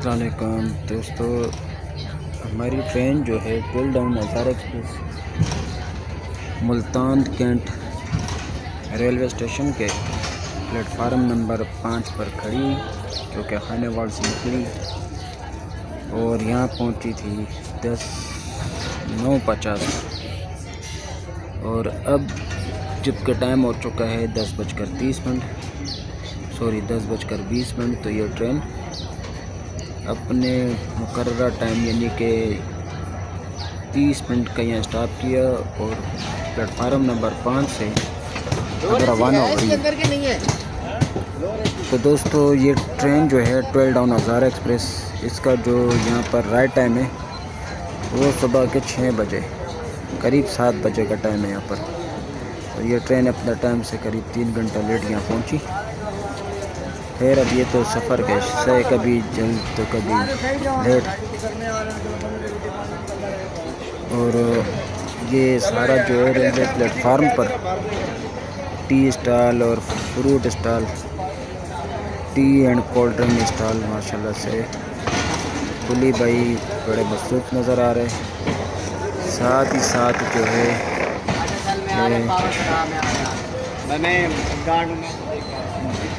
अस्सलाम वालेकुम दोस्तों, हमारी ट्रेन जो है 12 डाउन हज़ार express Multan Cantt railway station के प्लेटफार्म नंबर 5 पर खड़ी, जो कि खानेवाल से निकली और यहाँ पहुँची थी 9:50 और अब जबकि टाइम हो चुका है 10:20। तो ये ट्रेन अपने मुकर्रर टाइम यानी कि 30 मिनट का यहाँ स्टॉप किया और प्लेटफार्म नंबर 5 से रवाना हो रही है। तो दोस्तों, ये ट्रेन जो है 12 डाउन हज़ार एक्सप्रेस, इसका जो यहाँ पर राइट टाइम है वो सुबह के 6 बजे, करीब 7 बजे का टाइम है यहाँ पर। और ये ट्रेन अपना टाइम से करीब 3 घंटा लेट यहाँ पहुँची। खैर, अब ये तो सफ़र का हिस्सा है, कभी जल्द तो कभी लेट। और ये सारा जो है रेलवे प्लेटफार्म पर टी स्टॉल और fruit stall, T and cold drink stall माशाल्लाह से कुली भाई बड़े मसरूफ़ नज़र आ रहे हैं। साथ ही साथ जो है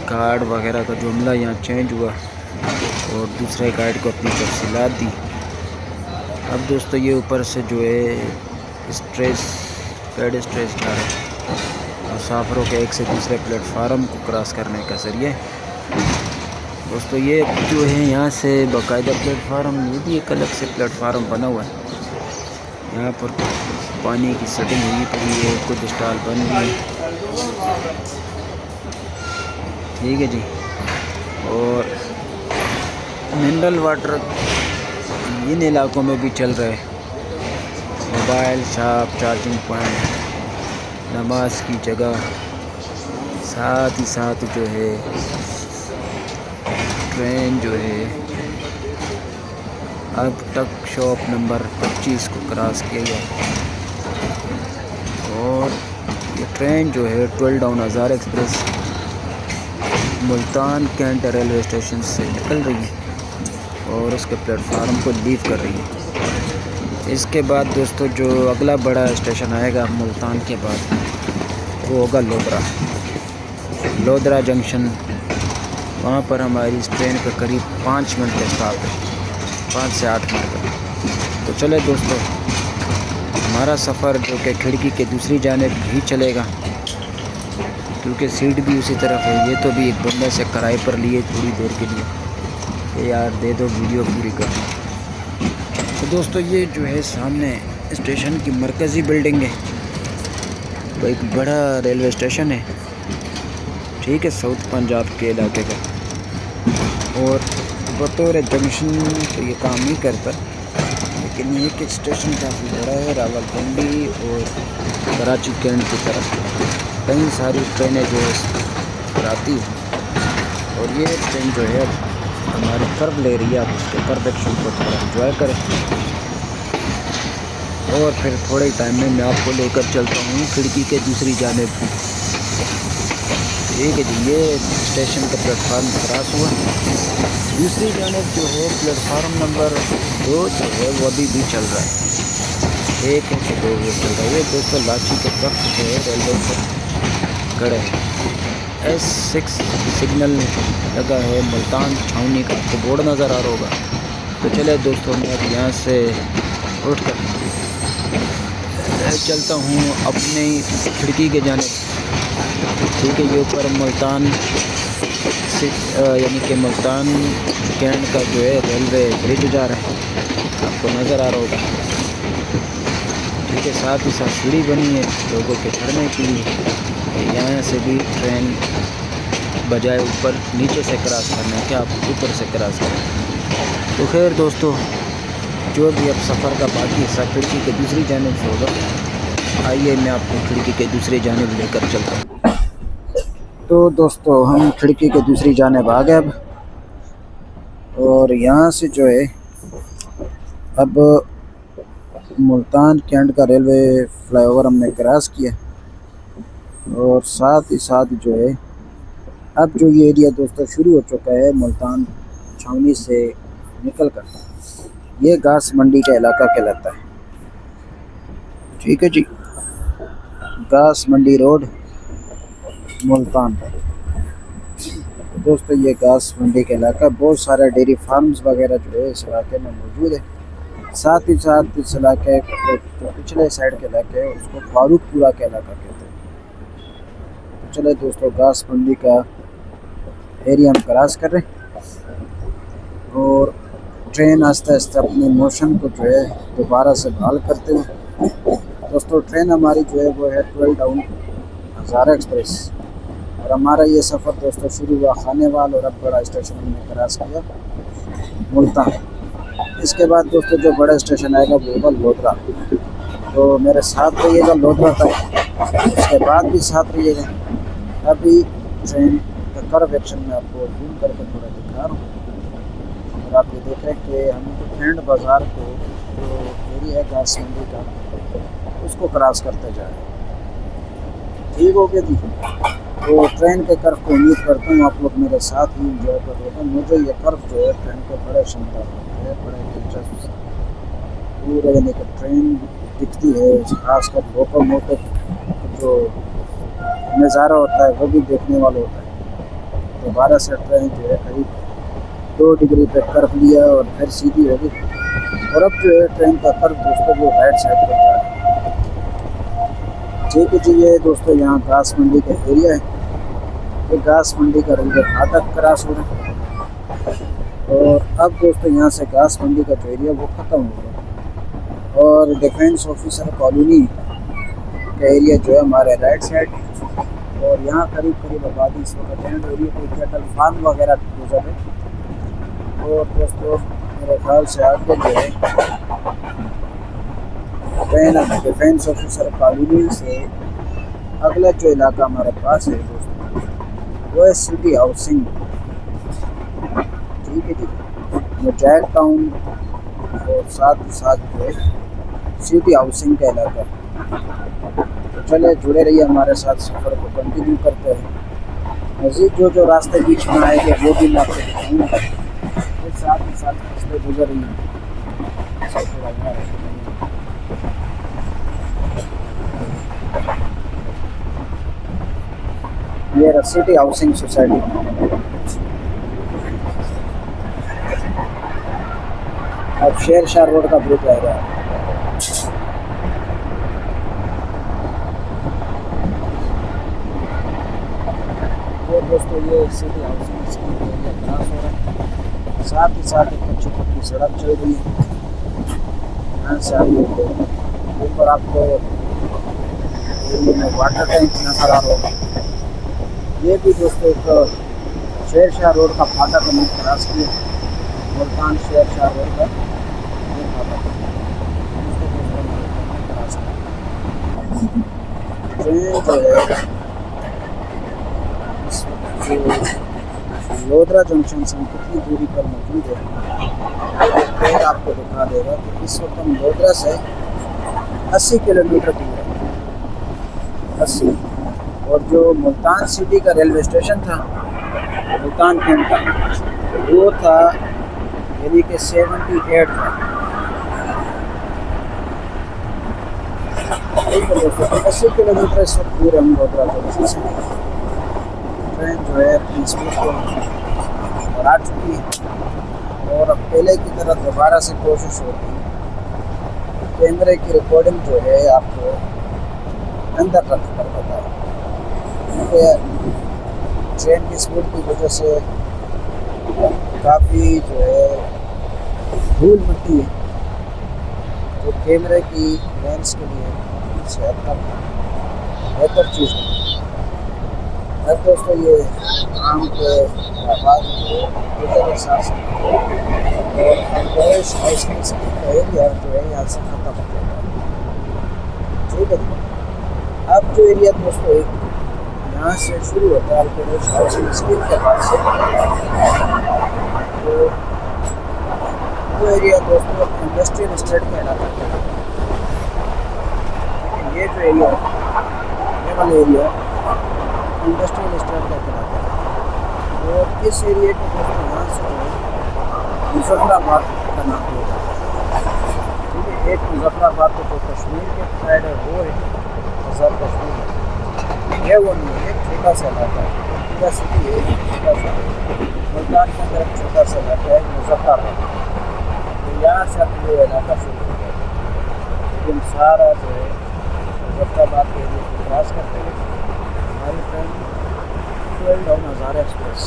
गार्ड वगैरह का जुमला यहाँ चेंज हुआ और दूसरे गार्ड को अपनी तफसीलात दी। अब दोस्तों, ये ऊपर से जो है स्ट्रेस जा रहा है मुसाफिरों के एक से दूसरे प्लेटफार्म को क्रॉस करने का ज़रिए। दोस्तों, ये जो है यहाँ से बाकायदा प्लेटफार्म, ये भी एक अलग से प्लेटफार्म बना हुआ है। यहाँ पर पानी की सेटिंग हुई पड़ी है, कुछ स्टॉल बन गए, ठीक है जी। और मिनरल वाटर इन इलाकों में भी चल रहे हैं, मोबाइल शॉप, चार्जिंग पॉइंट, नमाज की जगह, साथ ही साथ जो है ट्रेन जो है अब तक शॉप नंबर 25 को क्रॉस किया गया और ये ट्रेन जो है 12 डाउन हज़ार express Multan Cantt railway station से निकल रही है और उसके प्लेटफार्म को लीव कर रही है। इसके बाद दोस्तों, जो अगला बड़ा स्टेशन आएगा मुल्तान के बाद वो होगा लोधरा जंक्शन। वहाँ पर हमारी इस ट्रेन का करीब 5 मिनट का स्टॉप है, 5 से 8 मिनट का। तो चले दोस्तों, हमारा सफ़र जो कि खिड़की के दूसरी जानिब ही चलेगा, क्योंकि सीट भी उसी तरफ है। ये तो भी एक बंदे से किराए पर लिए थोड़ी देर के लिए, ये यार दे दो वीडियो पूरी कर। तो दोस्तों, ये जो है सामने स्टेशन की मरकज़ी बिल्डिंग है, तो एक बड़ा रेलवे स्टेशन है, ठीक है, साउथ पंजाब के इलाके का। और बतौर जंक्शन तो ये काम नहीं करता, लेकिन ये कि स्टेशन काफ़ी बड़ा है। रावलपिंडी और कराची कैंट की तरफ कई सारी ट्रेनें जो है आती हैं और ये ट्रेन जो है हमारी कर्व ले रही है। आप उसके कर्व एक्शन को थोड़ा इंजॉय करें और फिर थोड़े टाइम में मैं आपको लेकर चलता हूँ खिड़की के दूसरी जानिब। ठीक है जी, ये स्टेशन का प्लेटफार्म क्रॉस हुआ। दूसरी जानिब जो है प्लेटफार्म नंबर 2 जो है वो अभी भी चल रहा है, 1 है कि 2 वो चल रहा है। ये दोस्तों लाची के वक्त जो है रेलवे पर खड़े हैं, S6 सिग्नल लगा है मुल्तान छावनी का, आपको बोर्ड नज़र आ रहा होगा। तो चले दोस्तों, मैं अब यहाँ से उठ कर चलता हूँ अपनी खिड़की के जानिब। ठीक है, ये ऊपर मुल्तान यानी कि मुल्तान कैंट का जो है रेलवे ब्रिज जा रहा है, आपको नज़र आ रहा होगा। ठीक है, साथ ही साथ सीढ़ी बनी है लोगों के चढ़ने के लिए। यहाँ से भी ट्रेन बजाय ऊपर नीचे से क्रॉस करना है, क्या आप ऊपर से क्रॉस करें। तो खैर दोस्तों, जो भी अब सफ़र का बाकी हिस्सा खिड़की के दूसरी जानिब से होगा, आइए मैं आपको खिड़की के दूसरी जानिब लेकर चलता हूँ। तो दोस्तों, हम खिड़की के दूसरी जानिब आ गए अब, और यहाँ से जो है अब मुल्तान कैंट का रेलवे फ्लाईओवर हमने क्रॉस किया और साथ ही साथ जो है अब जो ये एरिया दोस्तों शुरू हो चुका है मुल्तान छावनी से निकल कर ये घास मंडी का इलाका कहलाता है। ठीक है जी, घास मंडी रोड मुल्तान। तो दोस्तों ये घास मंडी का इलाका, बहुत सारे डेयरी फार्म्स वगैरह जो है इस इलाके में मौजूद है। साथ ही साथ इस इलाके जो पिछले साइड के इलाके है उसको फारूकपुरा का इलाका कहते हैं। तो चले दोस्तों, घास मंडी का एरिया हम क्रॉस कर रहे हैं और ट्रेन आस्ते आस्ते अपने मोशन को जो है दोबारा से बहाल करते हुए दोस्तों, ट्रेन हमारी जो है वो है 12 डाउन हज़ारा एक्सप्रेस। और हमारा ये सफ़र दोस्तों शुरू हुआ खानेवाल और अब बड़ा स्टेशन हमने क्रॉस किया मुल्तान। इसके बाद दोस्तों जो बड़ा स्टेशन आएगा वो होगा लोधरा। तो मेरे साथ रहिएगा लोधरा तक, उसके बाद भी साथ रहिएगा। अभी ट्रेन का कर्व एक्शन में आपको जूम करके थोड़ा दिखा रहा हूँ। और आप ये देख रहे हैं कि हम तो खैंड बाज़ार को जो एरिया है घास मंडी का उसको क्रॉस करते जा रहे हैं। ठीक हो गया जी। तो ट्रेन के कर्व को उम्मीद करता हूँ आप लोग मेरे साथ ही इंजॉय कर रहे हैं। मुझे ये कर्व जो है ट्रेन के बड़े शानदार लगते हैं, बड़े दिलचस्प पूरे यानी कि ट्रेन दिखती है, खासकर लोकोमोटिव जो नज़ारा होता है वो भी देखने वाला होता है। दोबारा से ट्रेन जो है करीब 2 डिग्री पे कर्व लिया और फिर सीधी हो गई। और अब जो है ट्रेन का कर्व दोस्तों वो राइट साइड पर जा रहा है। ठीक है जी, ये दोस्तों यहाँ घास मंडी का एरिया है। ये घास मंडी का रेलवे फाटक क्रॉस हो रहा है। और अब दोस्तों यहाँ से घास मंडी का जो एरिया वो ख़त्म हो गया और डिफेंस ऑफिसर कॉलोनी का एरिया जो है हमारे राइट साइड। और यहाँ करीब करीब आबादी इस वक्त एंड एरिया पे कैटल फार्म वगैरह गुजर है। और दोस्तों मेरे ख्याल से आगे जो है ट्रेन डिफेंस ऑफिसर कॉलोनी से अगला जो इलाका हमारे पास है दोस्तों वो है सिटी हाउसिंग। ठीक है जी, मुजाहिद टाउन और साथ ही साथ जो है सिटी हाउसिंग का इलाका है। तो चले जुड़े रहिए हमारे साथ, सफ़र को कंटिन्यू करते हैं। मज़ीद जो जो रास्ते बीच में आएंगे वो भी मैं आपको दिखाऊँगा। फिर साथ ही साथ फसलें गुजर रही हैं। ये सिटी हाउसिंग सोसाइटी, अब शेर शाह रोड का ब्रिज आ रहा है। तो दोस्तों ये सिटी हाउसिंग स्कीम के एरिया क्रॉस हो रहा है। साथ ही साथ एक अच्छी पक्की सड़क चल रही है। यहाँ से आपको ऊपर आपको एरिया में वाटर टैंक नजर आ रहा होगा। ये भी दोस्तों एक शेर शाह रोड का फाटक हमने क्रॉस किया, मुल्तान शेर शाह रोड का ये फाटक क्रॉस किया। ट्रेन जो है इस वक्त लोधरा जंक्शन से कितनी दूरी पर मौजूद है ट्रेन आपको दिखा देगा कि इस वक्त हम लोधरा से 80 किलोमीटर दूर है, 80। और जो मुल्तान सिटी का रेलवे स्टेशन था मुल्तान कैंट का वो था यानी कि 78 था। ठीक है दोस्तों, 80 किलोमीटर इस वक्त दूर हम लोधरा जंक्शन से। ट्रेन जो है अपनी स्पीड को बढ़ा चुकी है और अब पहले की तरह दोबारा से कोशिश होती है कैमरे की रिकॉर्डिंग जो है आपको अंदर रख कर बताए, क्योंकि ट्रेन की स्पीड की वजह से काफ़ी जो है धूल मिट्टी है जो कैमरे की लेंस के लिए सेहत का बेहतर चीज़ है। अब दोस्तों ये आम के आबाद के साथ एरिया जो है यहाँ से ख़त्म हो जाता है। ठीक है, अब जो एरिया दोस्तों यहाँ से शुरू होता है अल्पेश हाउसिंग स्कीम के बाद से, तो वो एरिया दोस्तों इंडस्ट्रियल एस्टेट का इलाका है। ये जो एरिया है ये वाला एरिया इंडस्ट्रियल एस्टेट का इलाका है। तो इस एरिया को दोस्तों यहाँ से मुजफ्फराबाद का नाम दिया जाता है। ठीक है, एक मुजफ्फराबाद तो जो कश्मीर के साइड है वो है आज़ाद कश्मीर, ये वो नहीं है, एक छोटा सा इलाका है, पूरा सिटी है छोटा सा, मुल्तान के अंदर एक छोटा सा इलाका है मुजफ्फराबाद। तो यहाँ से अब ये इलाका शुरू हो गया, लेकिन सारा जो है मुजफ्फराबाद के एरिया को क्रॉस करते हुए हमारी ट्रेन 12 हज़ार एक्सप्रेस।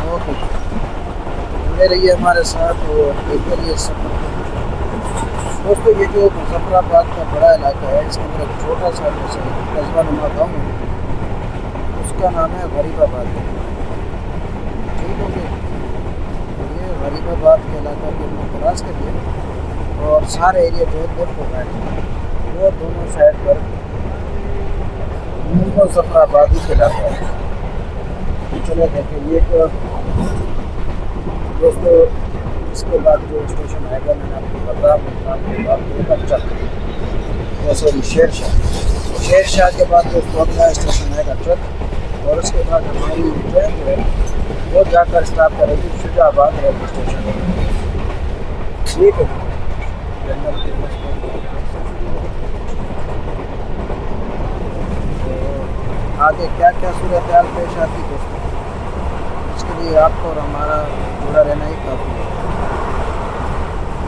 ओके, बने रहिए हमारे साथ और देखते रहिए सफर। दोस्तों, ये जो मुजफ्फराबाद का बड़ा इलाका है, इसके अंदर एक छोटा सा जैसे कस्बा नुमा गाँव है, उसका नाम है गरीबाबाद। ठीक हो गया, ये गरीबाबाद के इलाका के अंदर क्रॉस करिए और सारे एरिया जो है लेफ्ट हो गए, वो दोनों साइड पर मुजफ्फराबाद ही इलाका है। चलो देखें ये तो दोस्तों, इसके बाद जो स्टेशन आएगा मैंने आपको बताया, मुल्तान के बाद सॉरी शेरशाह के बाद दोस्तों अगला स्टेशन आएगा चक, और उसके बाद हमारी ट्रेन जो है वो जाकर स्टॉप करेगी शुजाबाद रेलवे स्टेशन। ठीक है, तो आगे क्या क्या सूरत हाल पेश आती दोस्तों, इसके लिए आपको और हमारा जुड़ा रहना ही काफ़ी है।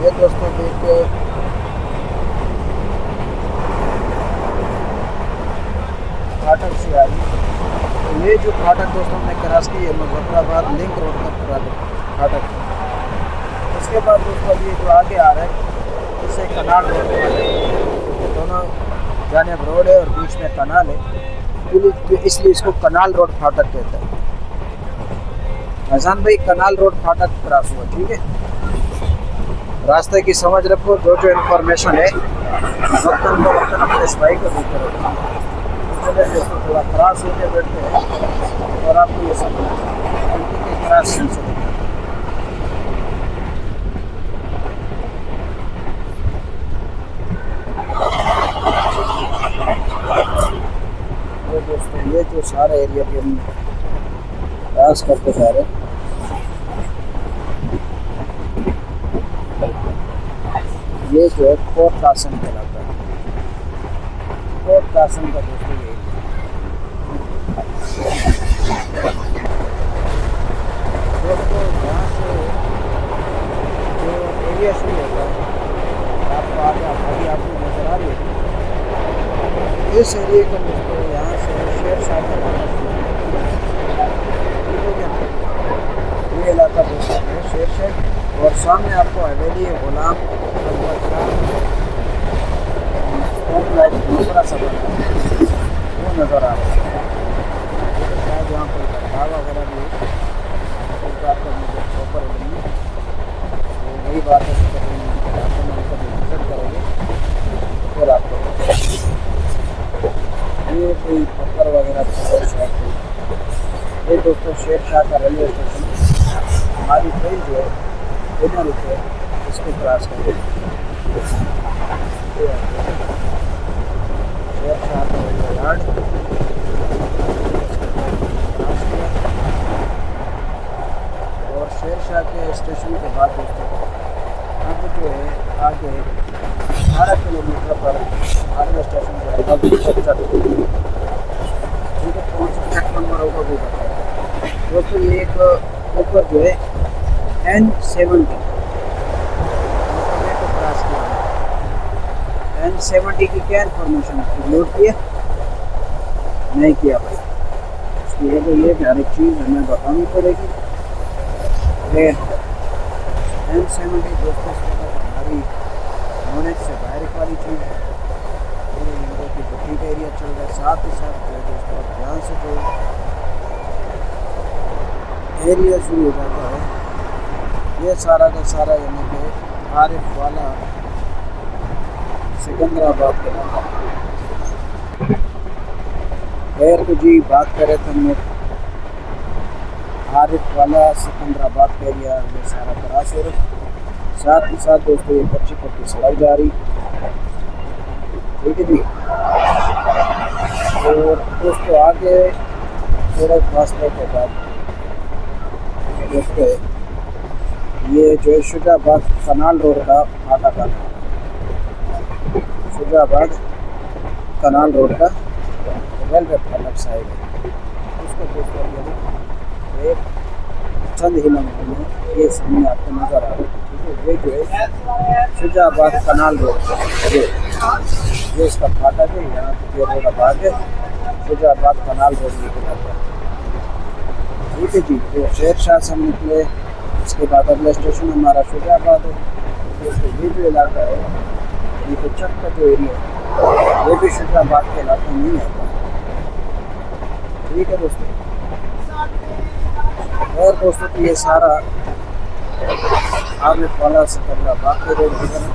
ये दोस्तों एक फाटक से आई, तो ये जो फाटक दोस्तों हमने क्रॉस की है मुजफ्फराबाद लिंक रोड का फाटक। उसके बाद दोस्तों ये जो आगे आ रहा है इसे कनाल रोड फाटक, दोनों जानिब रोड है और बीच में कनाल है, इसलिए इसको कनाल रोड फाटक कहता है। अजान भाई कनाल रोड फाटक क्रॉस हुआ। ठीक है, रास्ते की समझ रखो, जो इन्फॉर्मेशन है वक्तन को वक्तन अपने भाई को देते रहो। चले दोस्तों थोड़ा क्रॉस होके बैठते हैं और आपको ये सब क्रॉस सुन सकते। तो दोस्तों ये जो सारा एरिया भी हम क्रॉस करते जा रहे हैं, ये जो है कोट कासम कहलाता है। कोट कासम का दोस्तों ये दोस्तों यहाँ से जो एरिया शुरू होता है आपको आगे अभी आपको नजर आ रही है, इस एरिए का दोस्तों यहाँ से शेरशाह का इलाका शुरू हो गया। ये इलाका दोस्तों है शेरशाह, और सामने आपको हवेली गुलाम दूसरा सफर वो नज़र आ रहा है। शायद यहाँ पर बदलाव वगैरह भी इस बात पर मुझे प्रॉपर नहीं है, तो वही बात है कि रास्ते में कभी विजिट करोगे फिर आपको ये कोई पत्थर वगैरह शायद। ये दोस्तों शेरशाह का रेलवे स्टेशन, हमारी ट्रेन जो है बिना रुके इसको क्रॉस करें। शेरशाह का रेलवे यार्ड और शेरशाह के स्टेशन के बाद दोस्तों अब जो है आगे 18 किलोमीटर पर अगला स्टेशन जो है ठीक है, कौन सा ट्रैक नंबर होगा वो बताएगा दोस्तों। ये एक ऊपर जो है N70 को क्रॉस किया, N70 की क्या इन्फॉर्मेशन आपको नोट किया नहीं किया भाई, इसलिए तो ये हर एक चीज़ हमें बतानी पड़ेगी। N70 दोस्तों हमारी नॉलेज से बाहर वाली चीज़ है, कि बुकिंग एरिया चल रहा है। साथ ही साथ जो है दोस्तों ध्यान से जो एरिया शुरू हो जाता है ये सारा का सारा यानी कि आरिफ वाला सिकंदराबाद के नाम। खैर तो जी बात करें तो हमने आरिफ वाला सिकंदराबाद का एरिया ये सारा क्रॉस हो रहा, साथ ही साथ दोस्तों ये कच्ची पक्की सड़क जा रही, ठीक है जी। और दोस्तों आगे थोड़ा फासले के बाद देखते हैं ये जो है शुजाबाद कनाल रोड का फाटक का शुजाबाद कनाल रोड का रेलवे फाटक साइड है। उसको दोस्तों ये एक चंद ही लम्हों में ये सामने आपको नज़र आ रहा है। ठीक है, ये जो है शुजाबाद कनाल रोड ये इसका फाटक है। यहाँ पे रोड अब आगे शुजाबाद कनाल रोड निकल जाता है। ठीक है जी, तो शेर शाह से हम निकले, इसके बाद अगला स्टेशन हमारा शुजाबाद है। दोस्तों ये जो इलाका है, ये तो चक का जो एरिया है, ये भी शुजाबाद के इलाके में नहीं आता। ठीक है दोस्तों, और दोस्तों तो ये सारा आगे वाला सिकंदराबाद के रोड गुजरा।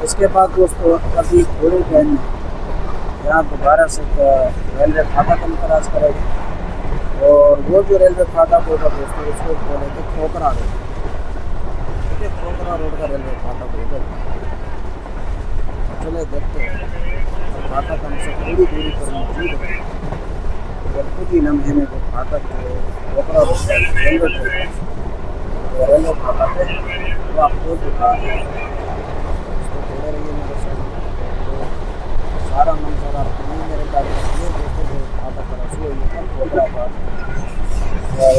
इसके बाद दोस्तों अभी थोड़ी टाइम में यहाँ दोबारा से रेलवे फाटक हम क्रॉस करेंगे, और वो जो रेलवे फाटक होगा दोस्तों उसको बोलेंगे खोखरा रोड। ठीक है, खोखरा रोड का रेलवे फाटक होगा। चले देखते हैं फाटक हमसे थोड़ी दूरी पर मौजूद है, और कुछ ही लम्हे में वो फाटक जो खोखरा रोड का रेलवे फाटक है वो आपको दिखा उसको जोड़े रहिए मेरे साथ। तो सारा मंजर आपको नहीं मेरे गाड़ी ये देखो जो फाटक का रसू है ये खोखराबाद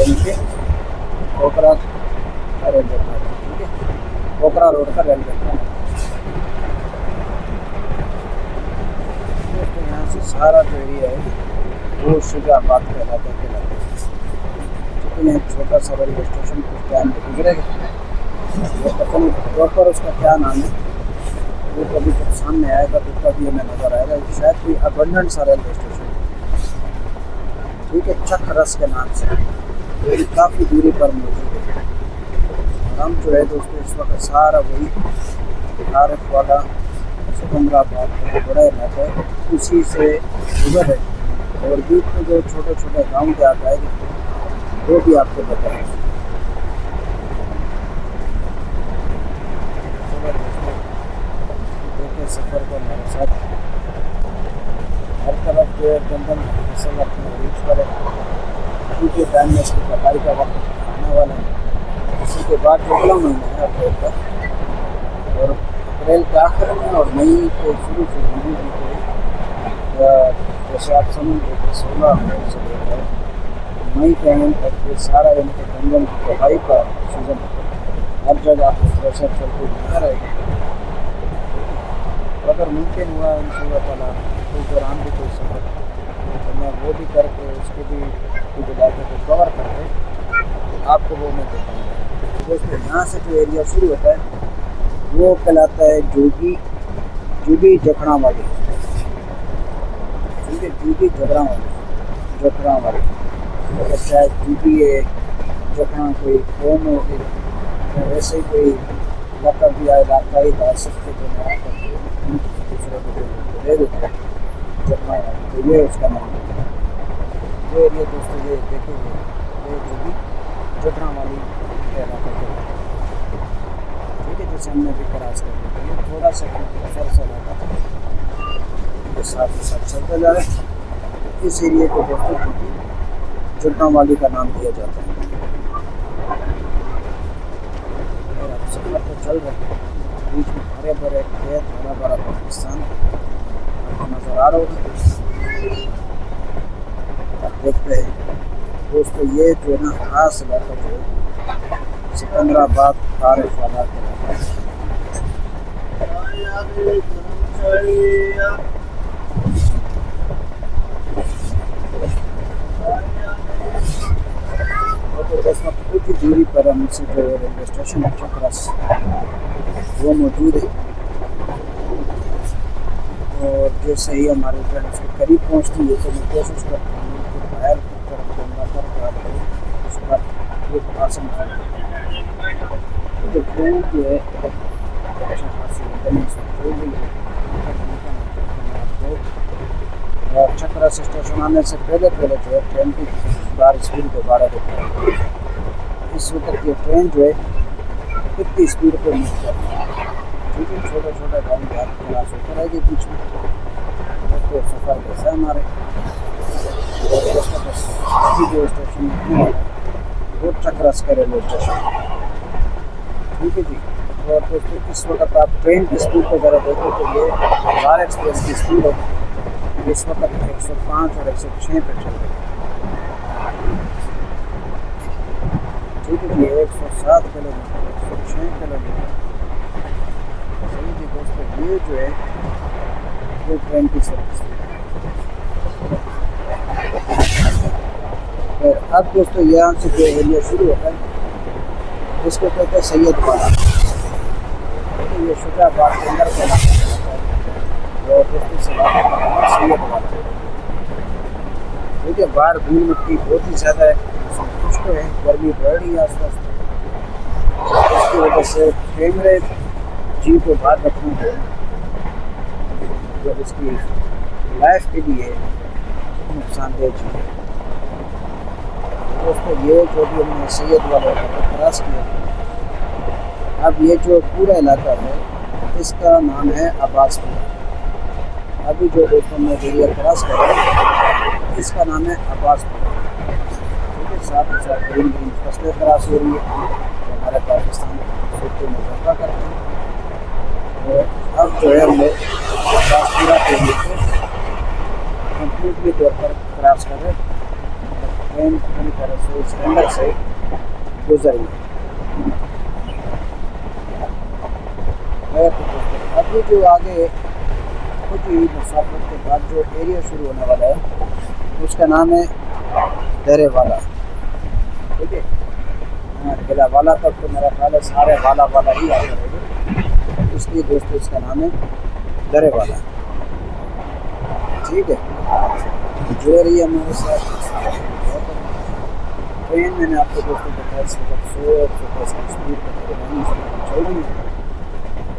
इनके खोखरा का रेलवे फाटक। ठीक है, खोखरा रोड का रेलवे फाटक। दोस्तों यहाँ से सारा जो एरिया है वो शुजाबाद के इलाके के लगता है। लेकिन एक छोटा सा रेलवे स्टेशन कुछ टाइम में गुजरेगा, वो पता नहीं प्रॉपर उसका क्या नाम है, वो कभी जब सामने आएगा तो तभी हमें नज़र आएगा। शायद कोई अबंडेंट सा रेलवे स्टेशन। ठीक है, चक रस के नाम से ये काफ़ी दूरी पर मौजूद है। और हम जो है दोस्तों इस वक्त सारा वही तारक वाला सिकंदराबाद का बड़ा इलाका है उसी से गुजर है, और बीच में जो छोटे छोटे गाँव के आता है वो भी आपको बताएं। देखिए सफ़र को हमारे साथ हर तरफ जो है जंगल फसल अपने रीच पर है, क्योंकि टाइम में इसकी कटाई का वक्त आने वाला है। इसी के बाद अगला महीना है अप्रैल का, और अप्रैल के आखिर में और मई के शुरू से हिंदी जैसे आप समझ लीजिए 16 अप्रैल से लेकर मई के एंड तक ये सारा इनके जंगल की कटाई का सीजन हर जगह आपको प्रेशर चलते बना रहेगा। तो अगर मुमकिन हुआ इंशाअल्लाह ताला उस दौरान भी कोई सफ़र तो मैं वो भी करके उसके भी कुछ इलाके को कवर करके आपको वो मैं देखाऊँगा। दोस्तों यहाँ से जो एरिया शुरू होता है वो कहलाता है जुगी जखड़ा वाली। ठीक है, जुगी जखड़ा वाली अगर शायद जुगी है जखड़ा कोई कौम हो गई, तो वैसे ही कोई लकब भी आए इलाकाई डाल सकते जो नया करते दूसरे को दे देते जखड़ा वाली, तो ये उसका नाम है। ये एरिया दोस्तों ये देखेंगे ये जुगी जखड़ा वाली इलाका के। ठीक है, जैसे हमने भी क्रॉस कर दिया, तो ये थोड़ा सा असर से इलाका ये साथ ही साथ चलते जा रहे हैं। इस एरिए को दोस्तों जखड़ा वाली का नाम दिया जाता है। और अब सफर तो चल रहे हैं, बीच में हरे भरे खेत, हरा भरा पाकिस्तान नज़र आ रहा होगा। अब देखते हैं दोस्तों ये जो है ना खास इलाका जो है सिकंदराबाद तारक वाला के इलाका है। तो दोस्तों कुछ ही दूरी पर हमसे जो रेलवे स्टेशन है चक्रस वो मौजूद है, और जैसे ही हमारी ट्रेन उसके करीब पहुंचती है तो मैं कोशिश करता हूँ कि बाहर की तरफ कैमरा कर उसका एक आसन तो ट्रेन जो है अच्छा खासी और चक्रस स्टेशन आने से पहले जो है ट्रेन की बार स्पीड दोबारा देखा है। इस वक्त ये ट्रेन जो है कितनी स्पीड पर मूव कर रही है। ठीक है, छोटे छोटे गाड़ी घर क्लास होकर आएगी बीच में, तो सफ़र कैसा है हमारे जो स्टेशन रोड क्रॉस कर रेलवे स्टेशन। ठीक है जी। और दोस्तों इस वक्त आप ट्रेन की स्पीड को ज़रा देखो तो ये बिहार एक्सप्रेस की स्पीड है इस वक्त 105 और 106 पे चल रही है। ठीक है जी। 107 किलोमीटर 106 किलोमीटर। सही जी दोस्तों, ये जो है वो ट्रेन की सर्विस है। अब दोस्तों यहाँ से जो एरिया शुरू होता है इसको कहते हैं सैयद वाला। ये शुजाबाद के अंदर का इलाका है और दोस्तों इस इलाके का नाम है सैयद वाला। देखिए बाहर धूल मिट्टी बहुत ही ज़्यादा है, कुछ तो है, गर्मी बढ़ रही है आस्ते आस्ते। इसकी वजह से कैमरे जी को बाहर रखना है जब इसकी लाइफ के लिए नुकसानदेह चीज़ है। दोस्तों ये जो भी हमने सैयद वाले का क्रॉस किया, अब ये जो पूरा इलाका है इसका नाम है अब्बासपुर। अभी जो दोस्तों मैं एरिया क्रॉस कर रहा हूँ इसका नाम है अब्बासपुर। ठीक है, साथ ही साथ ग्रीन ग्रीन फसलें क्रॉस हो रही है तो हमारे पाकिस्तान सूखे में इजाफा करते हैं। और अब जो है हम लोग अब्बासपुरा के लिए कम्प्लीटली तौर पर क्रॉस कर रहे हैं। ट्रेन पूरी तरह से इस अंदर से गुजर रही है। अभी जो आगे कुछ ही मुसाफिर के बाद जो एरिया शुरू होने वाला है उसका नाम है दरे वाला। ठीक है, किला वाला तक तो मेरा ख्याल है सारे वाला वाला ही आते रहेंगे, इसलिए दोस्तों इसका नाम है दरे वाला। ठीक है, जो रही है हमारे साथ ट्रेन। मैंने आपको दोस्तों बताया इस वक्त 100 स्पीड पर चल रही है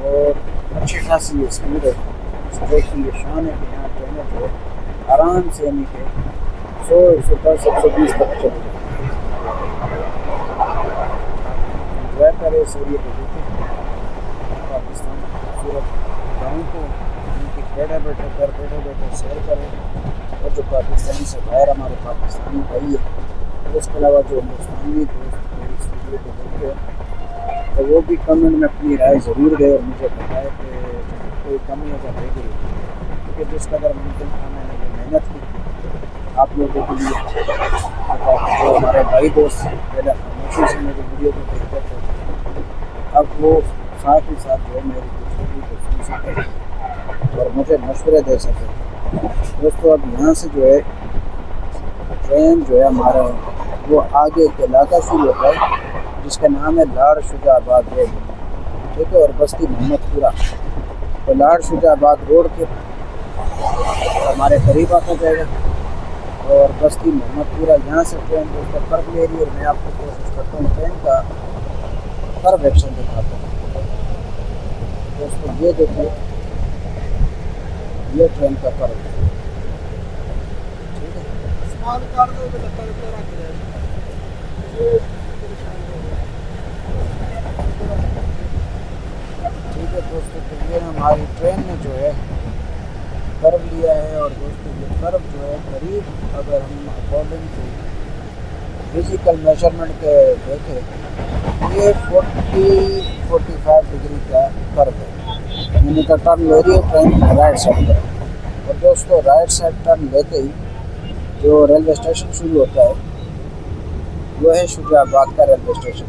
और अच्छी खासी ये स्पीड है। इस ट्रेन की ये शान है कि यहाँ ट्रेनें जो आराम से यानी कि 100, 110, 120 तक चल रही है। एंजॉय करें इस एरिए को, देखें पाकिस्तान खूबसूरत गाँव को, उनकी बैठे बैठे घर बैठे बैठे सैर करें। और जो पाकिस्तान से बाहर हमारे पाकिस्तानी भाई है और उसके अलावा जो हिंदुस्तानी दोस्त मेरी इस वीडियो को देखते हैं तो वो भी कमेंट में अपनी राय ज़रूर दे और मुझे बताए कि कोई कमी अगर रह गई, क्योंकि जिस कदर मुमकिन था मैंने जो मेहनत की आप लोगों के लिए, जो हमारे भाई दोस्त पहले खामोशी से मेरी वीडियो को देखते थे अब वो साथ ही साथ जो मेरी गुफ्तगू को सुन सके और मुझे मशवरे दे सके। दोस्तों अब यहाँ से जो है ट्रेन जो है हमारा वो आगे एक इलाका शुरू होता है जिसका नाम है लाड़ शुजाबाद रोड। ठीक है, और बस्ती मोहम्मदपुरा। तो लाड़ शुजाबाद रोड के हमारे करीब आता जाएगा और बस्ती मोहम्मदपुरा यहाँ से ट्रेन दोस्तों कर्व ले रही है। और मैं आपको कोशिश करता हूँ ट्रेन का कर्व एक्शन दिखाता हूँ। दोस्तों ये देखिए, ये ट्रेन का कर्व है। ठीक है दोस्तों, तो ये हमारी ट्रेन ने जो है कर्व लिया है और दोस्तों ये कर्व जो है करीब अगर हम अकॉर्डिंग टू फिजिकल मेजरमेंट के देखें ये 40-45 डिग्री का कर्व है। यानी का टर्न ले रही है ट्रेन राइट साइड पर। और दोस्तों राइट साइड टर्न लेते ही जो रेलवे स्टेशन शुरू होता है वो है शुजाबाद का रेलवे स्टेशन।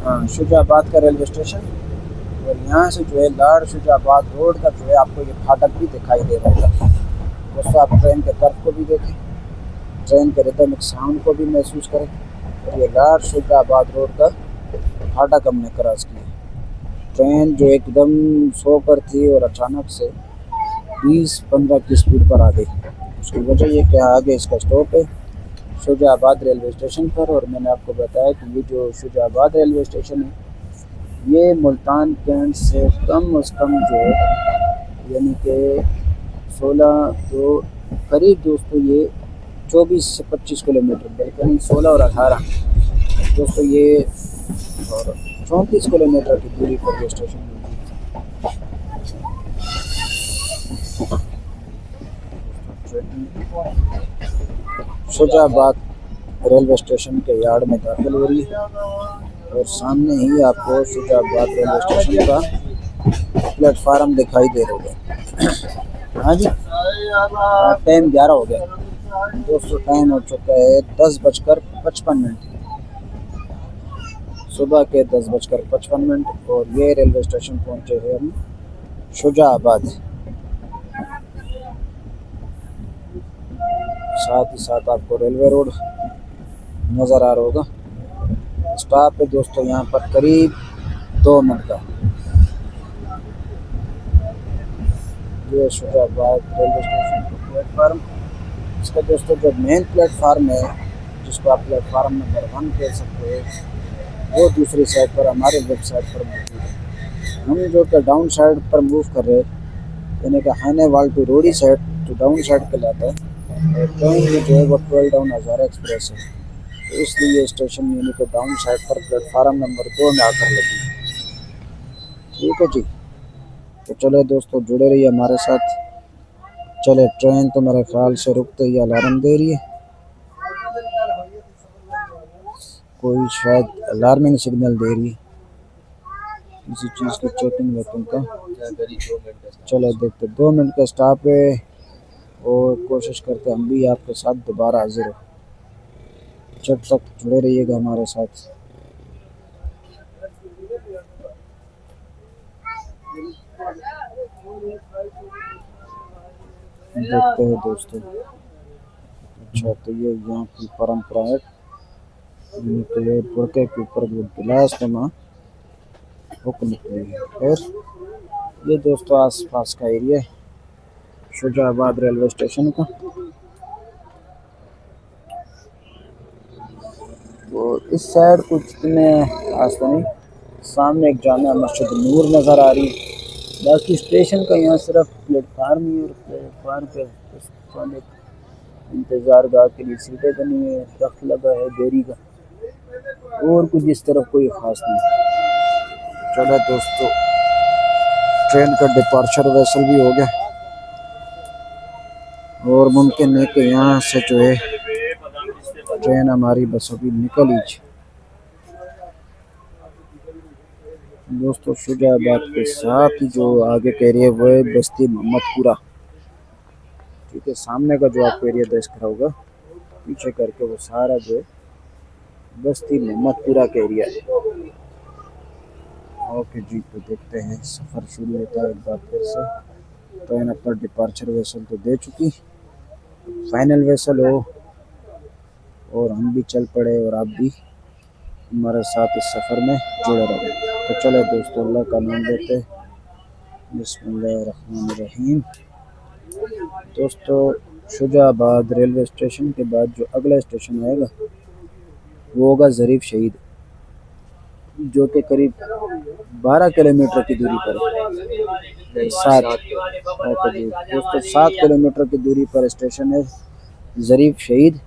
हाँ, शुजाबाद का रेलवे स्टेशन। और यहाँ से जो है लाड़ शुजाबाद रोड का जो है आपको ये फाटक भी दिखाई दे रहा है। दोस्तों आप ट्रेन के कर्व को भी देखें, ट्रेन के रिदमिक साउंड को भी महसूस करें। और ये लाड़ शुजाबाद रोड का फाटक हमने क्रॉस किया। ट्रेन जो एकदम 100 पर थी और अचानक से 20-15 की स्पीड पर आ गई। उसकी वजह ये कि आगे इसका स्टॉप है शुजाबाद रेलवे स्टेशन पर। और मैंने आपको बताया कि ये जो शुजाबाद रेलवे स्टेशन है ये मुल्तान कैंट से कम अज़ कम जो है यानी कि 16 तो करीब दोस्तों ये 24 से 25 किलोमीटर, बल्कि 16 और 18 दोस्तों ये और 34 किलोमीटर की दूरी पर ये स्टेशन है। शुजाबाद रेलवे स्टेशन के यार्ड में दाखिल हो रही है और सामने ही आपको शुजाबाद रेलवे स्टेशन का प्लेटफार्म दिखाई दे रहा है। हाँ जी, टाइम 11 हो गया दोस्तों, टाइम हो चुका है 10:55। सुबह के 10:55 और ये रेलवे स्टेशन पहुंचे हैं हम शुजाबाद। साथ ही साथ आपको रेलवे रोड नज़र आ रहा होगा। स्टॉप है दोस्तों यहाँ पर करीब 2 मिनट का। ये शुजाबाद रेलवे स्टेशन का प्लेटफार्म, इसका दोस्तों जो मेन प्लेटफार्म है जिसको आप प्लेटफार्म नंबर 1 कह सकते हैं, वो दूसरी साइड पर हमारे वेबसाइट पर मौजूद है। हम जो कि डाउन साइड पर मूव कर रहे हैं, यानी कि हाने वाल टू रोडी साइड तो डाउन साइड कहलाता है और ट्रेन में जो है वो 12 डाउन हज़ारा एक्सप्रेस है, तो इसलिए स्टेशन यानी कि डाउन साइड पर प्लेटफार्म नंबर 2 में आकर लगी। ठीक है जी, तो चले दोस्तों जुड़े रहिए हमारे साथ। चले, ट्रेन तो मेरे ख्याल से रुकते ही अलार्म दे रही है, कोई शायद अलार्मिंग सिग्नल दे रही है, किसी चीज़ की चेकिंग वेटिंग का। चलो देखते, 2 मिनट का स्टॉप है और कोशिश करते हम भी आपके साथ दोबारा हाजिर हो। जब तक जुड़े रहिएगा हमारे साथ। देखते हैं दोस्तों। अच्छा, तो ये यहाँ की परंपरा है, ये बुरके के ऊपर जो गिलास नुमा हुक निकली है। फिर ये दोस्तों आसपास का एरिया है शुजाबाद रेलवे स्टेशन का। तो इस साइड कुछ में खास तो नहीं, सामने एक जामिया मस्जिद नूर नज़र आ रही है। बाकी स्टेशन का यहाँ सिर्फ प्लेटफार्म ही, और प्लेटफार्म पे सोने इंतज़ार गाह के लिए सीटें बनी हुई है, दख्त लगा है देरी का, और कुछ इस तरफ कोई ख़ास नहीं। चलो दोस्तों, ट्रेन का डिपार्चर वैसल भी हो गया और मुमकिन है कि यहाँ से जो है ट्रेन हमारी बस अभी निकल ही। दोस्तों शुजाबाद के साथ ही जो आगे का एरिया वो है बस्ती मोहम्मदपुरा। ठीक है, सामने का जो आपको एरिया देख रहा होगा पीछे करके वो सारा जो है बस्ती मोहम्मदपुरा का एरिया है। ओके जी, तो देखते हैं सफ़र शुरू होता है एक बार फिर से। ट्रेन अपना डिपार्चर वैसल तो दे चुकी, फाइनल वैसल हो और हम भी चल पड़े और आप भी हमारे साथ इस सफ़र में जुड़े रहो। तो चले दोस्तों, अल्लाह का नाम लेते बिस्मिल्लाहिर्रहमानिर्रहीम। दोस्तों शुजाबाद रेलवे स्टेशन के बाद जो अगला स्टेशन आएगा वो होगा ज़रीफ शहीद, जो कि करीब 12 किलोमीटर की दूरी पर है। 7 ओके जी दोस्तों, 7 किलोमीटर की दूरी पर स्टेशन है ज़रीफ शहीद।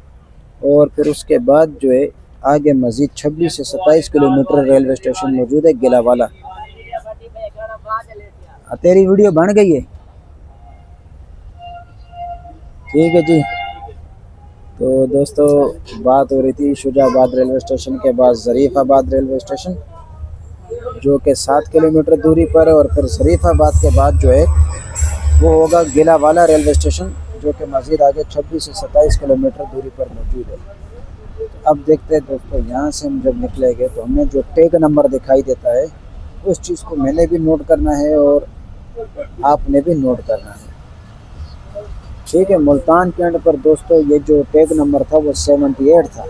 और फिर उसके बाद जो है आगे मज़ीद 26 से 27 किलोमीटर रेलवे स्टेशन मौजूद है गिलावाला। तेरी वीडियो बन गई है, ठीक है जी। तो दोस्तों बात हो रही थी शुजाबाद रेलवे स्टेशन के बाद ज़रीफ़ाबाद रेलवे स्टेशन, जो कि 7 किलोमीटर दूरी पर है, और फिर ज़रीफ़ाबाद के बाद जो है वो होगा गिलावाला रेलवे स्टेशन, जो कि मज़ीद आगे 26 से 27 किलोमीटर दूरी पर मौजूद है। अब देखते हैं दोस्तों, यहाँ से हम जब निकलेंगे तो हमें जो टैग नंबर दिखाई देता है उस चीज़ को मैंने भी नोट करना है और आपने भी नोट करना है। ठीक है, मुल्तान के एंड पर दोस्तों ये जो टैग नंबर था वो 78 था,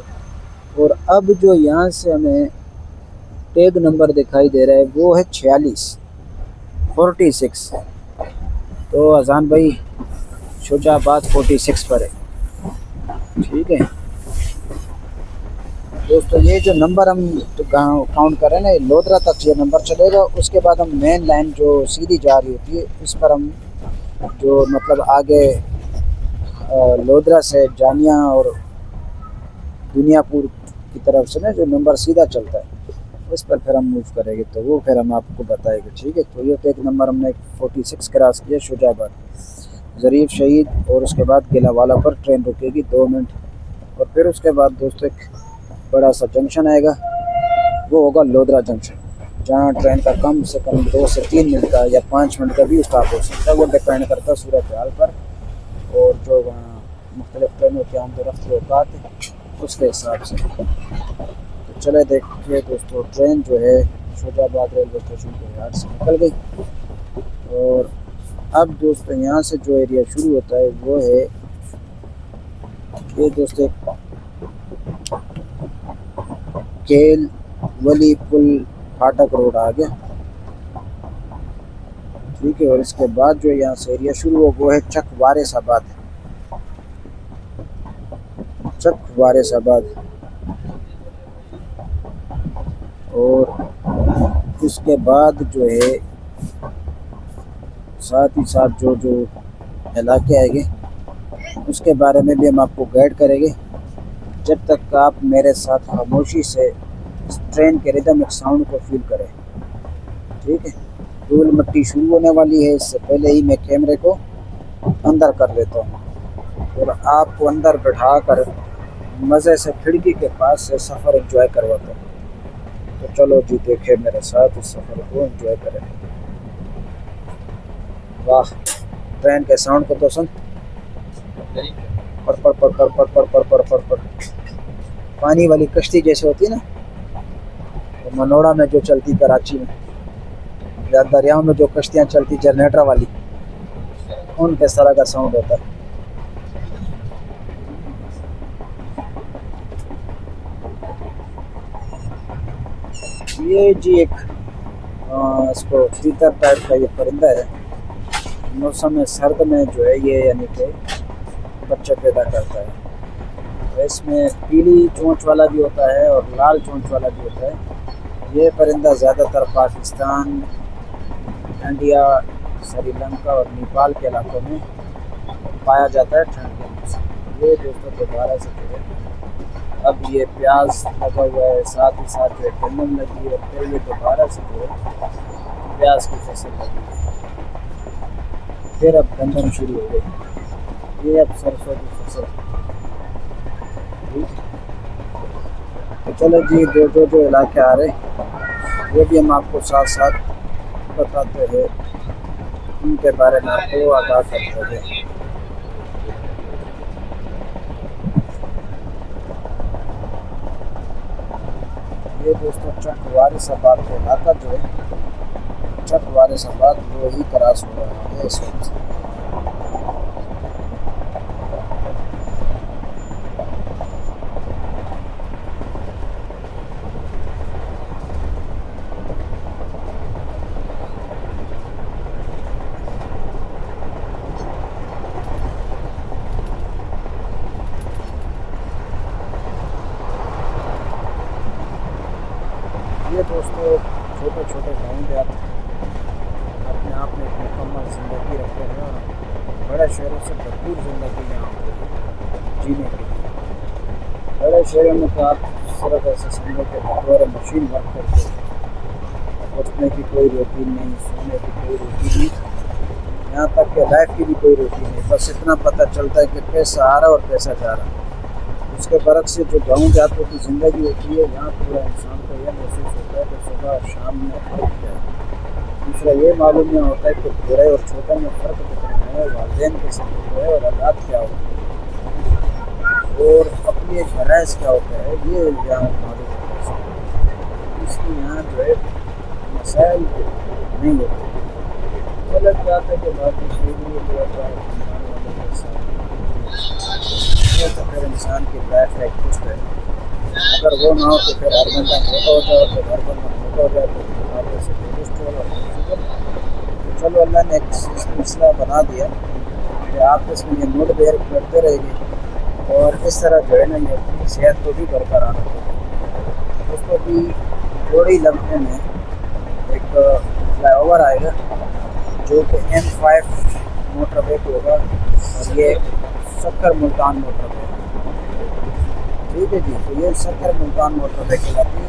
और अब जो यहाँ से हमें टैग नंबर दिखाई दे रहा है वो है 46। तो अजान भाई शुजाबाद 46 पर है। ठीक है दोस्तों, ये जो नंबर हम काउंट कर रहे हैं ना, लोधरा तक ये नंबर चलेगा। उसके बाद हम मेन लाइन जो सीधी जा रही होती है इस पर हम जो मतलब आगे लोधरा से जामिया और दुनियापुर की तरफ से ना जो नंबर सीधा चलता है उस पर फिर हम मूव करेंगे, तो वो फिर हम आपको बताएंगे। ठीक है, तो ये टैग नंबर हमने 46 क्रॉस किया शुजाबाद ज़रीफ शहीद, और उसके बाद गिलावाला पर ट्रेन रुकेगी 2 मिनट और फिर उसके बाद दोस्तों एक बड़ा सा जंक्शन आएगा, वो होगा लोधरा जंक्शन, जहाँ ट्रेन का कम से कम 2 से 3 मिनट का या 5 मिनट का भी स्टॉप हो सकता है। वो डिपेंड करता है सूरत हाल पर और जो वहाँ मुख्तलिफ ट्रेनों के आमद-ओ-रफ्त औकात है उसके हिसाब से। तो चले देखिए दोस्तों, ट्रेन जो है शोजाबाद रेलवे स्टेशन के यार्ड से निकल गई और अब दोस्तों यहाँ से जो एरिया शुरू होता है वो है ये दोस्तों केल वली पुल फाटक रोड आ गया, ठीक है। और इसके बाद जो यहाँ से एरिया शुरू हो वो है चक वारिसाबाद, चक वारिसाबाद। और उसके बाद जो है साथ ही साथ जो जो इलाके आएंगे उसके बारे में भी हम आपको गाइड करेंगे, जब तक आप मेरे साथ खामोशी से इस ट्रेन के रिदमिक साउंड को फील करें, ठीक है। धूल मिट्टी शुरू होने वाली है, इससे पहले ही मैं कैमरे को अंदर कर लेता हूँ और आपको अंदर बैठा कर मज़े से खिड़की के पास से सफ़र एंजॉय करवाता हूँ। तो चलो जी देखें मेरे साथ इस सफ़र को एंजॉय करें। वाह, ट्रेन के साउंड को तो सुन, पर पर पर पर पर पर पर पर पर पर पानी वाली कश्ती जैसे होती है ना, तो मनोड़ा में जो चलती कराची में, या दरियाओं में जो कश्तियाँ चलती जनरेटर वाली, उनके इस तरह का साउंड होता है। ये जी एक इसको तीतर टाइप का ये परिंदा है, मौसम सर्द में जो है ये यानी कि बच्चे पैदा करता है। तो इसमें पीली चोंच वाला भी होता है और लाल चोंच वाला भी होता है। ये परिंदा ज़्यादातर पाकिस्तान, इंडिया, श्रीलंका और नेपाल के इलाकों में पाया जाता है ठंड के मौसम। ये दोस्तों दोबारा से जो है अब ये प्याज लगा हुआ है, साथ ही साथ जो गंदम लगी है और फिर ये दोबारा से जो है प्याज की फसल लगी है, फिर अब गंदम शुरू हो गई, ये अब सरसों की फसल। तो चलो जी जो इलाके आ रहे वो भी हम आपको साथ साथ बताते हैं, उनके बारे में आपको आगाह करते हैं। ये दोस्तों चक वारिसाबाद का इलाका जो है, चक वारिसाबाद वो ही क्रॉस हो रहा है इस वक्त। ये दोस्तों छोटे छोटे गाँव देहात अपने आप में एक मुकम्मल ज़िंदगी रखते हैं और बड़े शहरों से भरपूर ज़िंदगी यहाँ जीने के लिए। बड़े शहरों में तो आप सिर्फ ऐसे समझो कि बतौर मशीन वर्क करते हो, उठने की कोई रूटीन नहीं, सोने की कोई रूटीन नहीं, यहाँ तक कि लाइफ की भी कोई रूटीन नहीं। बस इतना पता चलता है कि पैसा आ रहा और पैसा जा रहा। उसके बरक्स से जो गाँव देहातों की ज़िंदगी होती है, यहाँ पूरा इंसान को यह महसूस होता है कि सुबह और शाम में फ़र्क क्या है। दूसरा ये मालूम नहीं होता है कि बड़े और छोटे में फ़र्क कितना है, वालिदैन के साथ होता है और औलाद क्या होता है और अपने फ़राइज़ क्या होता है, ये यहाँ मालूम होता है। इसलिए यहाँ जो है मसाइल नहीं होते। गलत बात है कि बाकी शुरू जो होता है तो फिर इंसान की लाइफ एक कुछ है, अगर वो ना हो तो फिर हर बंदा मोटा हो जाए, तो हर बंदा मोटा हो जाए तो आगे से कोलेस्ट्रॉल और शुगर। तो चलो अल्लाह ने एक सिलसिला बना दिया कि आप इसमें ये नोट बेयर करते रहेंगे और इस तरह जो है ना ये अपनी सेहत को भी बरकरार रखेंगे। उसको भी थोड़ी लम्हे में एक फ्लाईओवर आएगा जो कि M5 मोटरवे होगा और ये सक्कर मुल्तान मोटरवे, ठीक है जी। तो ये सक्कर मुल्तान मोटरवे कहलाती है।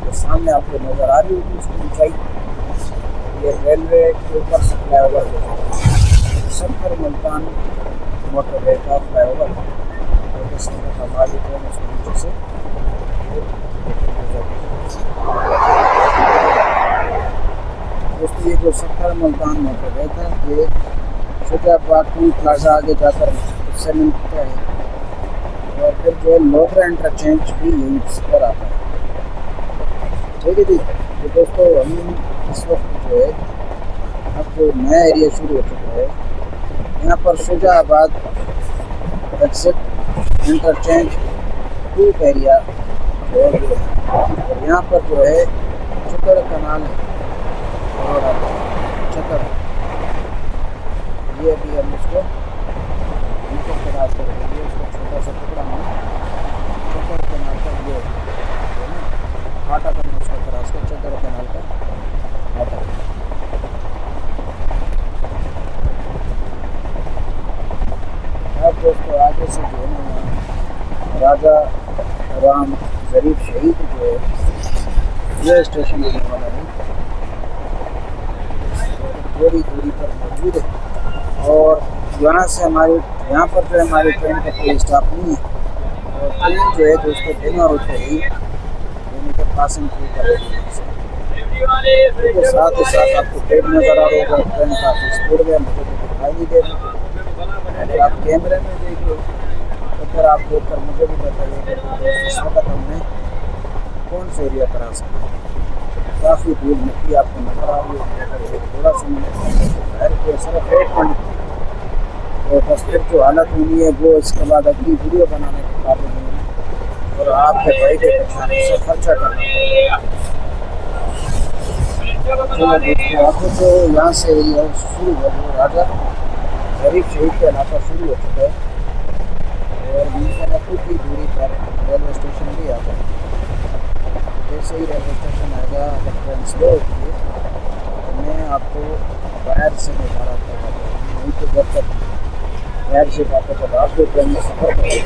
तो सामने आपको नज़र आ रही होगी उसकी ऊंचाई, ये रेलवे के ऊपर से फ्लाईओवर सक्कर मुल्तान मोटरवे का फ्लाईओवर। जो सफर मुल्तान मोटरवे था ये शुजाबाद टूल प्लाजा आगे जाकर उससे मिलता है और फिर जो है लोधरा इंटरचेंज भी यहीं पर आता है। ठीक है जी। तो दोस्तों हम इस वक्त जो है अब जो नया एरिया शुरू हो चुका है यहाँ पर शुजाबाद एग्जिट इंटरचेंज टूप एरिया जो है और यहाँ पर जो है चक्कर कनाल है और चक्कर ये अभी हम इसको नीचे क्रॉस करेंगे उसको छोटा सा टुकड़ा में चक्कर कनाल का ये है ना फाटा करना उसका क्रॉस कर चक्कर कनाल का फाटा। अब दोस्तों आगे से जो है ना राजा राम जरीफ शहीद जो है ये स्टेशन आने वाला है थोड़ी दूरी पर मौजूद है और यहाँ से यहाँ पर जो है हमारी ट्रेन का कोई स्टॉप नहीं है और ट्रेन जो है दोस्तों बिना रुके ही के पासिंग थ्रू कर रही है। इसके साथ ही साथ आपको ट्रेन नज़र आ रहा होगा ट्रेन काफ़ी स्पीड में मुझे तो दिखाई नहीं दे रही। अगर आप कैमरे में देखिए तो फिर आप देख कर मुझे भी बताइए कि इस वक्त हमने कौन से एरिया क्रॉस किया। काफ़ी दूर मिट्टी आपको नजर आ रही है थोड़ा सा सिर्फ 1 मिनट तो बस फिर जो हालत होनी है वो इसके बाद अगली वीडियो बनाने के काबिल नहीं है और आपके भाई के परेशानी से खर्चा करना पड़ेगा। आपको जो यहाँ से एरिया शुरू हुआ वो राजा गरीब शहीद के इलाका शुरू हो चुका है और 20 की दूरी पर रेलवे स्टेशन भी आता है। जैसे ही रेलवे स्टेशन आएगा अगर ट्रेन स्लो होती है तो मैं आपको बाहर से दिखा रहा था वहीं पर जब तक बाहर से जाकर जब आप जो ट्रेन में सफ़र करेंगे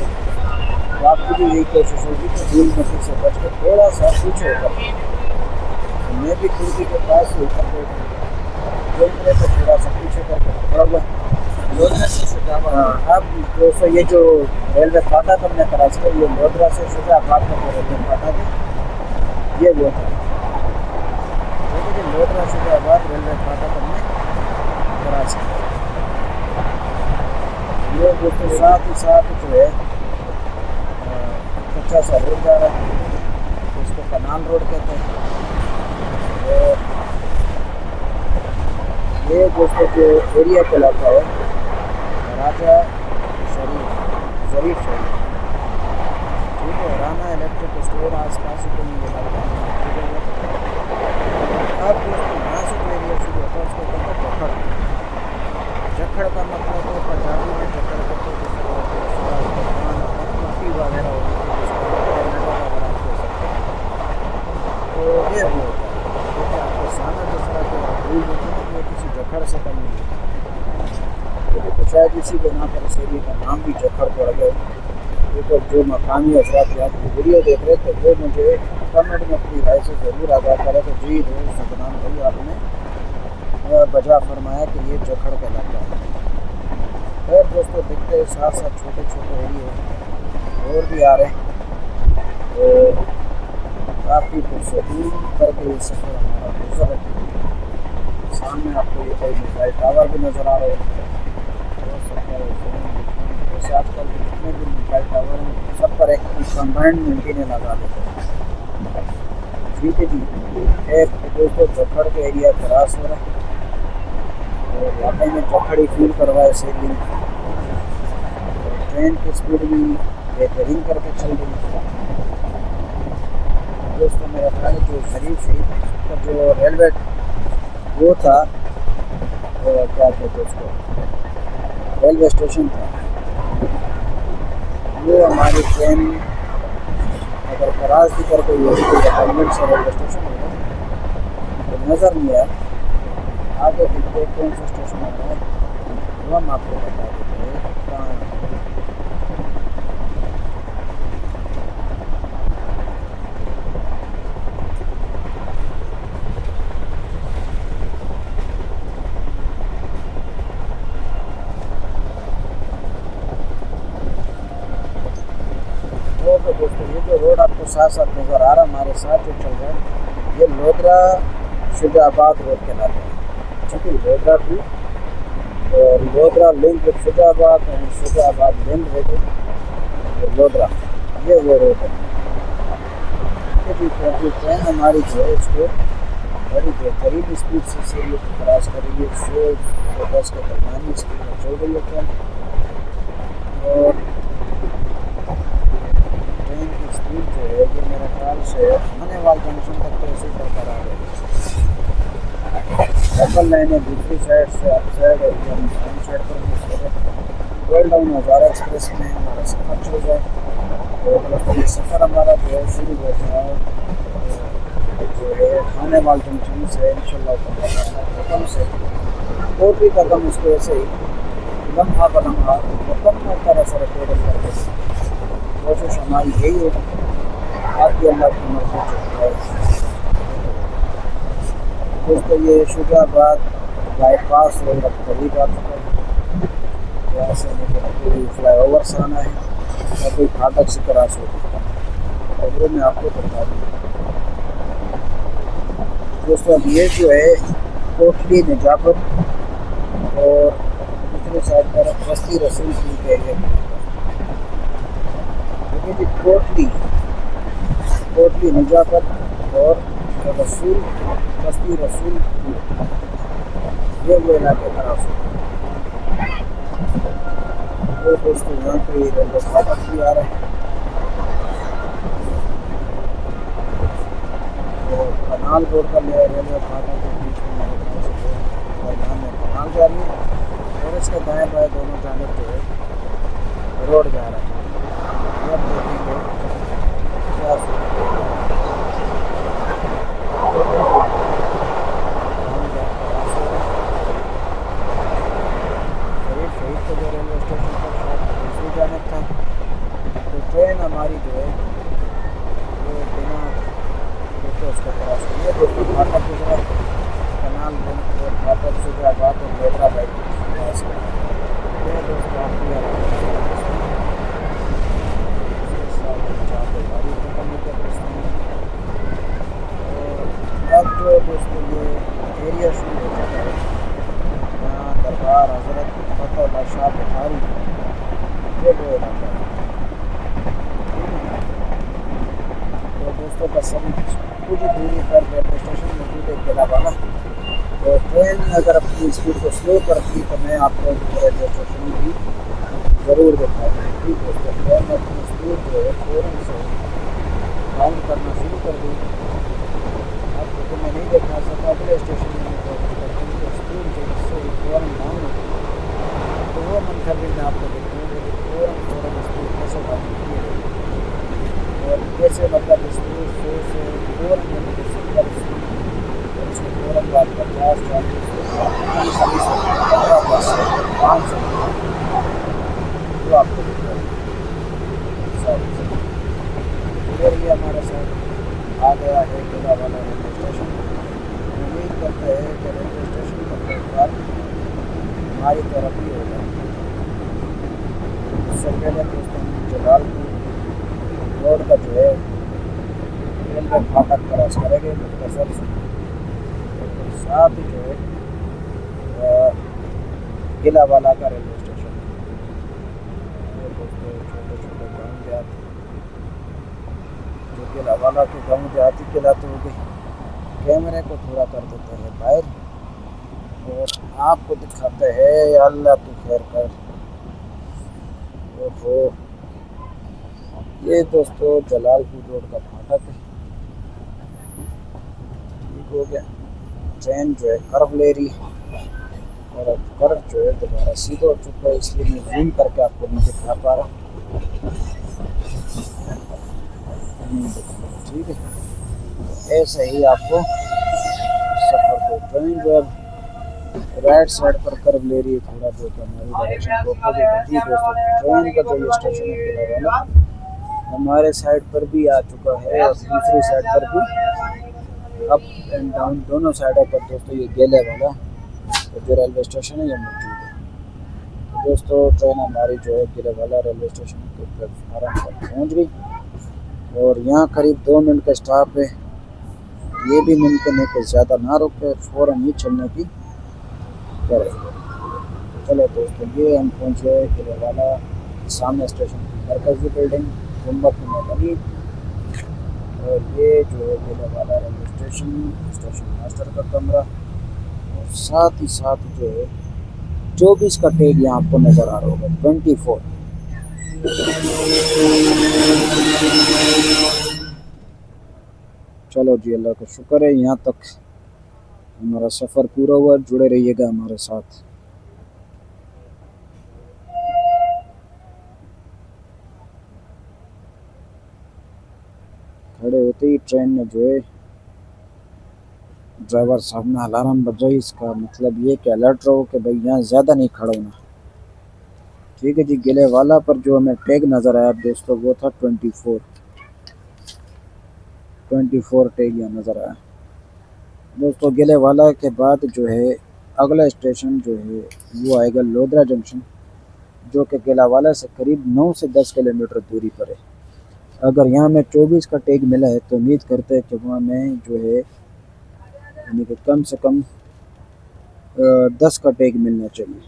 तो आपकी भी यही कोशिश होगी कि धूल मिट्टी से बच कर थोड़ा सा पीछे होकर तो मैं भी खिड़की के पास ही होकर तो थोड़ा सा पीछे करके थोड़ा अब दोस्तों ये जो रेलवे फाटक हमने क्रॉस किया ये लोधरा से शुजाबाद का जो रेलवे फाटक है ये वो था। लेकिन लोधरा शुजाबाद रेलवे फाटक हमने क्रॉस किया ये दोस्तों साथ ही साथ जो है कच्चा सा रोड जा रहा है इसको कनाल रोड कहते हैं। ये दोस्तों जो एरिया कहलाता है राजा जरीफ शहीद ठीक है। राना इलेक्ट्रिक स्टोर आसपास ही कहीं मिला अब दोस्तों यहाँ से जो एरिया शुरू होता है उसको कहते हैं जखड़। जखड़ का मतलब है पंजाबी में जखड़ करते मट्टी वगैरह होती है तो ये भी होता है क्योंकि आपको सामने जिस तरह के भूल होती है वो किसी जखड़ से कम नहीं होती तो शायद इसी बिना पर इस एरिया का नाम भी जखड़ पड़ गया। तो जो मकामी अफराद की वीडियो देख रहे थे वो मुझे कमेंट में अपनी राय से ज़रूर आगाह करें तो जी दोस्त सदनाम भाई आपने बजा फरमाया कि ये जखड़ कहलाता है। खैर दोस्तों देखते हैं साथ साथ छोटे छोटे एरिए और भी आ रहे हैं तो काफ़ी पुरसकून करके ये सफ़र हमारा गुजर है। सामने आपको ये कोई मोबाइल टावर भी नज़र आ रहे हैं हो सकता है जैसे आजकल जितने भी मोबाइल टावर हैं सब पर एक कंबाइंड एंटीना लगा देते हैं। ठीक है जी। एक दोस्तों जखड़ के एरिया क्रॉस हो रहा है और वाकई में जखड़ी फील करवाए से ट्रेन की स्पीड भी बेहतरीन करके चल रही है। दोस्तों मेरा ख्याल जो जरीफ शहीद का जो रेलवे वो था क्या कहते उसको रेलवे स्टेशन था वो हमारी ट्रेन अगर क्रॉस भी कर गई होगी तो हेलमेट से रेलवे स्टेशन होगा तो नज़र नहीं आया। आगे देखते कौन सा स्टेशन आ रहा है वो हम आपको बता देते हैं कहाँ है। तो दोस्तों ये जो रोड आपको साथ साथ नज़र आ रहा है हमारे साथ जो चल रहा है ये लोधरा शुजाबाद रोड कहलाता है। सिटी लोधरा टू और Lodhra link with Faizabad and Faizabad link with Lodhra, ये वो रोड है। ट्रेन हमारी जो है इसको बड़ी बेहतरीन स्पीड से सीरिया को क्रॉस करेगी, 110 के दरमियानी स्पीड में चल रही है ट्रेन। और ट्रेन की स्पीड जो है ये मेरे ख्याल से आने वाले जंक्शन तक तो ऐसे ही बरकरार है। डबल लाइनें दूसरी साइड से अप साइड और हम साइड पर वेल डाउन हज़ारा एक्सप्रेस में हमारा सफ़र चल रहा है। और ये सफ़र हमारा जो है शुरू होता है जो है आने वाले जंक्शन से इंशाल्लाह कदम से कोटरी कदम इसको ऐसे ही लम्हा ब लम्हा मुकम्मल तरह से रिकॉर्ड करके कोशिश हमारी यही है, बाकी अल्लाह की मर्ज़ी जो है। दोस्तों ये शुजाबाद बाईपास रोड अब करीब आ चुका है, यहाँ से कोई फ्लाई ओवर से आना है या कोई फाटक से क्रॉस हो सकता है, और वो मैं आपको बता दूँ। दोस्तों अब ये जो है कोटली निजाबत और दूसरी साइड पर बस्ती रसूल की एरिया देखिए जी, कोटली निजाबत और रसूल बस्ती रसूल ये वो इलाके खराब हो। तो दोस्तों यहाँ पे रेलवे फाटक भी आ रहा है और कनाल रोड का रेलवे फाटक के बीच में मेरे ख्याल से कनाल जा रही है और इसके दाएँ बाएँ दोनों जानिब जो है रोड जा रहा है। अब देखेंगे क्या शहीद को जो रेलवे स्टेशन पर दूसरी जानिब था, तो ट्रेन हमारी जो है वो बिना रुके उसको क्रॉस हुई है। दोस्तों फाटक की तरफ कनाल फाटक से जो आबाद और लोधरा बाइक क्रॉस कर दोस्तों आपकी अब जो दोस्तों ये एरिया शुरू हो जाता है यहाँ दरबार हज़रत फतेहुल्लाह शाह बुखारी ये वो इलाका है। तो दोस्तों बस अभी कुछ दूरी पर रेलवे स्टेशन मौजूद है किलावाला। तो ट्रेन अगर अपनी स्पीड को स्लो करती तो मैं आपको रेलवे स्टेशन भी ज़रूर दिखाऊँगा। ठीक दोस्तों, ट्रेन अपनी स्पीड जो है फ़ौरन से काउंट करना शुरू कर दी। आपको तो मैं नहीं देखा सकता अगले स्टेशन में स्पीड जो इससे फ़ौरन डाउन होती है, तो वो मंजर भी मैं आपको दिखाऊँगा कि फ़ौरन स्पीड कैसे डाउन होती है और कैसे मतलब स्पीड से फ़ौरन उसको फ़ौरन बात 50-40 जो आपको दिखाऊँगा। इधर भी हमारे साथ आ गया है किलावाला रेलवे स्टेशन। उम्मीद करते हैं कि रेलवे स्टेशन का प्लेटफार्म हमारी तरफ ही होगा। इससे पहले दोस्तों जलालपुर रोड का जो है रेलवे फाटक क्रॉस करेंगे मुख्तसर से, साथ ही जो है किलावाला का रेलवे स्टेशन। और दोस्तों छोटे छोटे गाँव देहात जो किलावाला के गाँव देहाती कहलाते हो गए। कैमरे को थोड़ा कर देते हैं बाहर और आपको दिखाते हैं, अल्लाह तू खैर कर। तो ये दोस्तों जलालपुर रोड का फाटक है, ठीक हो गया। ट्रेन जो है कर्व ले रही है और अब कर्व जो है दोबारा सीधा हो चुका है, इसलिए मैं जूम करके आपको नहीं दिखा पा रहा। ठीक है, ऐसे ही आपको सफ़र को ट्रेन जो है राइट साइड पर कर्व ले रही है थोड़ा बहुत हमारी डायरेक्शन को। दोस्तों ट्रेन का जो ये स्टेशन है किलावाला हमारे साइड पर भी आ चुका है और दूसरी साइड पर भी अप एंड डाउन दोनों साइडों पर दोस्तों ये किलावाला तो जो रेलवे स्टेशन है ये मौजूद है। तो दोस्तों ट्रेन हमारी जो है किलावाला रेलवे स्टेशन के प्लेटफार्म पर पहुँच गई और यहाँ करीब 2 मिनट का स्टॉप है। ये भी मुमकिन है कि ज़्यादा ना रुके, फ़ौरन ही चलने की करेंगे। चलो दोस्तों, ये हम पहुँचे किले वाला, सामने स्टेशन की मरकजी बिल्डिंग गुम्बद में बनी, और ये जो है किले वाला रेलवे स्टेशन, स्टेशन मास्टर का कमरा, और साथ ही साथ जो है 24 का टैग यहाँ आपको नज़र आ रहा होगा, 24। चलो जी, अल्लाह का शुक्र है यहाँ तक हमारा सफ़र पूरा हुआ। जुड़े रहिएगा हमारे साथ। खड़े होते ही ट्रेन में जो है ड्राइवर साहब ने अलार्म बजाई। इसका मतलब ये कि अलर्ट रहो कि भाई यहाँ ज़्यादा नहीं खड़ा होना। ठीक है जी। गिले वाला पर जो हमें टैग नज़र आया दोस्तों, वो था 24 टैग यहाँ नज़र आया दोस्तों। गिले वाला के बाद जो है अगला स्टेशन जो है वो आएगा लोधरा जंक्शन, जो कि गिला वाला से करीब 9 से 10 किलोमीटर दूरी पर है। अगर यहाँ में 24 का टैग मिला है तो उम्मीद करते हैं कि वहाँ में जो है यानी कि कम से कम 10 का टैग मिलना चाहिए।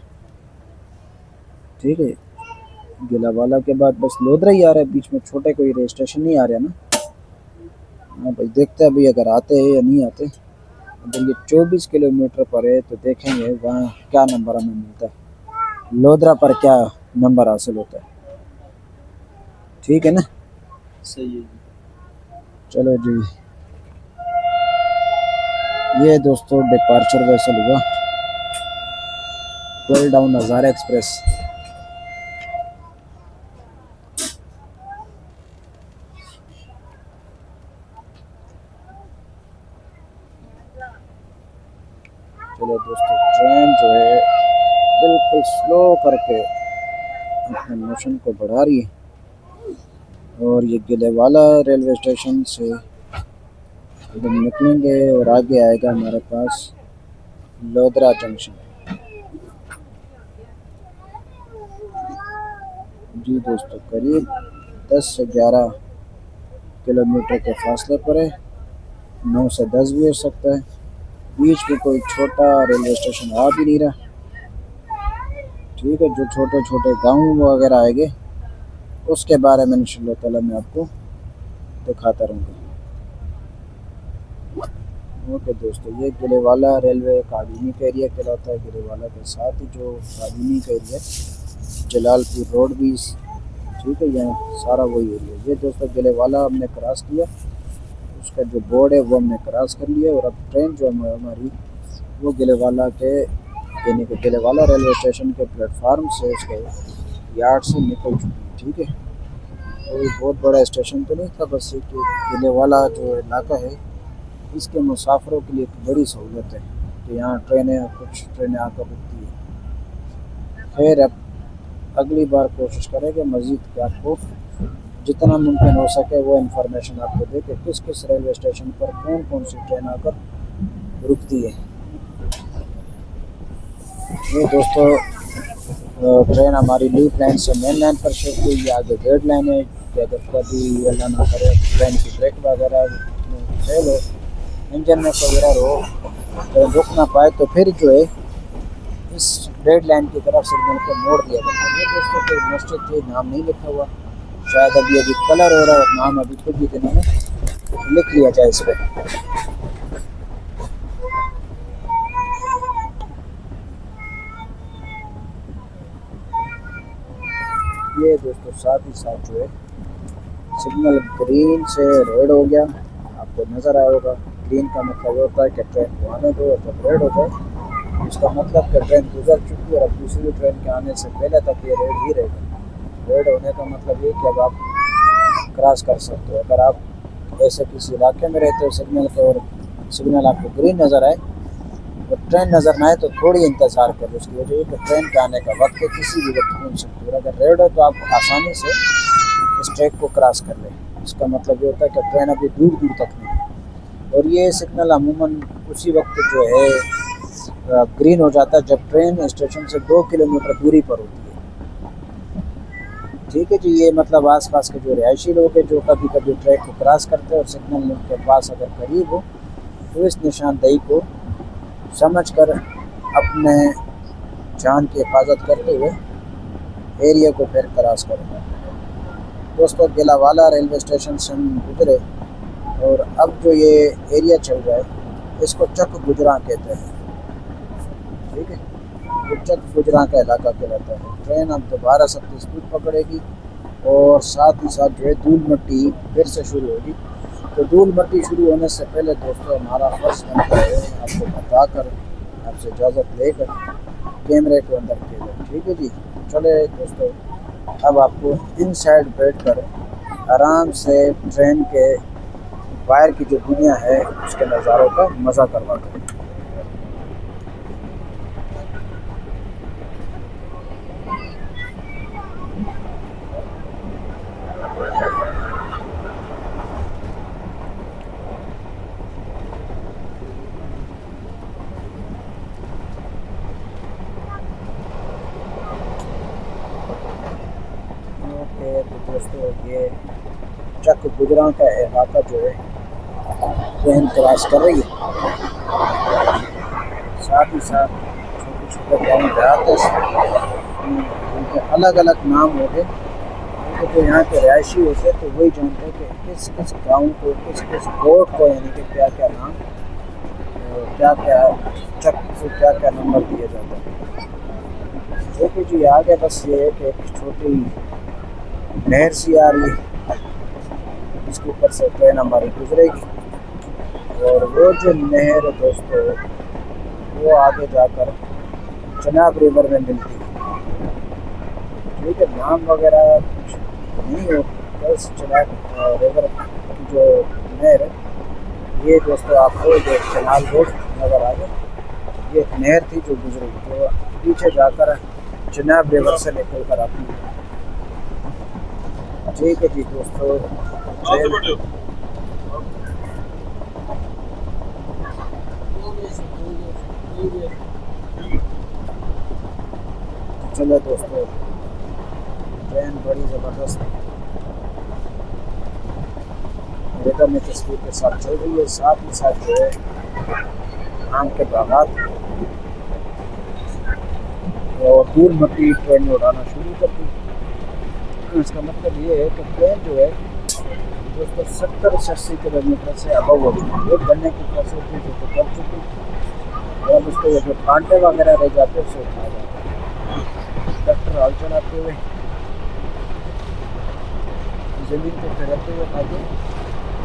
ठीक है। गिला वाला के बाद बस लोधरा ही आ रहा है, बीच में छोटे कोई रेल स्टेशन नहीं आ रहा ना। हाँ भाई, देखते हैं भाई अगर आते हैं या नहीं आते। अगर ये 24 किलोमीटर पर है तो देखेंगे वहाँ क्या नंबर हमें मिलता है, लोधरा पर क्या नंबर हासिल होता है। ठीक है ना, सही है। चलो जी, ये दोस्तों डिपार्चर वेसल हुआ 12 डाउन हज़ारा एक्सप्रेस। चलो दोस्तों, ट्रेन जो है बिल्कुल स्लो करके अपने मोशन को बढ़ा रही है, और ये गिले वाला रेलवे स्टेशन से जब निकलेंगे और आगे आएगा हमारे पास लोधरा जंक्शन। जी दोस्तों, करीब 10 से 11 किलोमीटर के फासले पर है, 9 से 10 भी हो सकता है। बीच में कोई छोटा रेलवे स्टेशन आ भी नहीं रहा। ठीक है। जो छोटे छोटे गाँव वगैरह आएंगे उसके बारे में इंशाअल्लाह ताला मैं आपको दिखाता रहूँगा। ओके दोस्तों, ये गिले वाला रेलवे काबीनी का एरिया कहलाता है। गिले वाला के साथ ही जो काबीनी का एरिया जलालपुर रोड भी, ठीक है, यहाँ सारा वही एरिया। ये दोस्तों गिले वाला हमने क्रॉस किया, उसका जो बोर्ड है वो हमने क्रॉस कर लिया, और अब ट्रेन जो हमारी वो गिले वाला के यानी कि गिले वाला रेलवे स्टेशन के प्लेटफार्म से उसके यार्ड से निकल चुकी है। ठीक है। कोई बहुत बड़ा स्टेशन तो नहीं था, बस ये कि गिले वाला जो इलाका है इसके मुसाफिरों के लिए एक बड़ी सहूलत है कि यहाँ कुछ ट्रेनें आकर रुकती है। खैर, अब अगली बार कोशिश करेंगे मज़ीद कि आपको जितना मुमकिन हो सके वो इन्फॉर्मेशन आपको दे कि किस किस रेलवे स्टेशन पर कौन कौन सी ट्रेन आकर रुकती है। ये दोस्तों, ट्रेन हमारी लीफ लाइन से मेन लाइन पर शिफ्ट हुई। आगे डेड लाइन है कि अगर कभी अल्लाह ना करे ट्रेन की ब्रेक वगैरह फेल हो, इंजन में कोई एरर हो, ट्रेन रुक ना पाए, तो फिर जो है इस रेड लाइन की तरफ सिग्नल को मोड़ दिया जाता है। ये दोस्तों कोई मस्जिद थी, नाम नहीं लिखा हुआ, शायद अभी कलर हो रहा है और नाम अभी कुछ भी दिनों में लिख लिया जाए इस पर। ये दोस्तों साथ ही साथ जो है सिग्नल ग्रीन से रेड हो गया, आपको नज़र आया होगा। ग्रीन का मतलब होता है कि ट्रेन को आने दो, और जब रेड हो जाए उसका मतलब कि ट्रेन गुजर चुकी है और अब दूसरी ट्रेन के आने से पहले तक ये रेड ही रहेगा। रेड होने का मतलब ये कि अब आप क्रॉस कर सकते हो। अगर आप ऐसे किसी इलाके में रहते हो सिग्नल के और सिग्नल आपको ग्रीन नज़र आए और ट्रेन नज़र ना आए तो थोड़ी इंतज़ार करो। उसकी वजह कि ट्रेन के आने का वक्त है, किसी भी वक्त पहुँच सकती है। और अगर रेड हो तो आप आसानी से इस ट्रैक को क्रॉस कर लें। इसका मतलब ये होता है कि ट्रेन अभी दूर दूर तक नहीं है। और ये सिग्नल अमूमन उसी वक्त जो है ग्रीन हो जाता है जब ट्रेन स्टेशन से 2 किलोमीटर दूरी पर होती है। ठीक है जी। ये मतलब आसपास के जो रिहायशी लोग हैं जो कभी कभी ट्रैक को क्रॉस करते हैं और सिग्नल के पास अगर करीब हो तो इस निशानदेही को समझकर अपने जान की हिफाजत करते हुए एरिया को फिर क्रॉस करें। दोस्तों गिलावाला रेलवे स्टेशन से हम गुजरे और अब जो ये एरिया चल रहा है इसको चक गुजरा कहते हैं। ठीक है, ये चक गुजरा का इलाका कहलाता है। ट्रेन अब दोबारा 70 स्पीड पकड़ेगी और साथ ही साथ जो है धूल मट्टी फिर से शुरू होगी। तो धूल मट्टी शुरू होने से पहले दोस्तों हमारा फर्ज बनता है आपको बताकर, आपसे इजाज़त लेकर कैमरे को अंदर किया जाए। ठीक है जी, चले दोस्तों अब आपको इन साइड बैठ कर आराम से ट्रेन के वायर की जो दुनिया है उसके नज़ारों का मज़ा करवाते हैं। तो दोस्तों ये चक गुजरा का इलाका जो है ट्रेन क्रॉस कर रही है। साथ ही साथ छोटे छोटे गाँव देहात उनके अलग अलग नाम होते, उनको तो यहाँ के रहायशी होते तो वही जानते हैं कि किस किस गाँव को किस किस कोर्ट को यानी कि क्या क्या नाम क्या क्या चक को क्या क्या नंबर दिए जाते हैं। देखिए जी आगे बस ये है कि एक छोटी नहर सी आ रही है, इसके ऊपर से ट्रेन हमारी गुजरेगी और वो जो नहर दोस्तों वो आगे जाकर चनाब रिवर में मिलती है। ठीक है, नाम वगैरह कुछ नहीं हो, बस चनाब रिवर की जो नहर है ये दोस्तों आपको जो चनाब रोड नज़र आ गया, ये एक नहर थी जो गुजरेगी तो पीछे जाकर चनाब रिवर से निकल कर आती है। ठीक है जी दोस्तों, चलो दोस्तों ट्रेन बड़ी ज़बरदस्त वेदर में तस्वीर के साथ चल रही है। साथ ही साथ जो है आम के बागात और धूल मट्टी ट्रेन में उड़ाना शुरू कर दी। इसका मतलब ये है कि ट्रेन जो है दोस्तों 70 से 80 किलोमीटर से अबव हो चुकी है। बनने की फैसिलिटी जो कर चुकी है और उसको जो कांटे वगैरह रह जाते हैं उसे उठाया जाता है। ट्रैक्टर हल चलाते हुए ज़मीन को फेरते हुए खाते,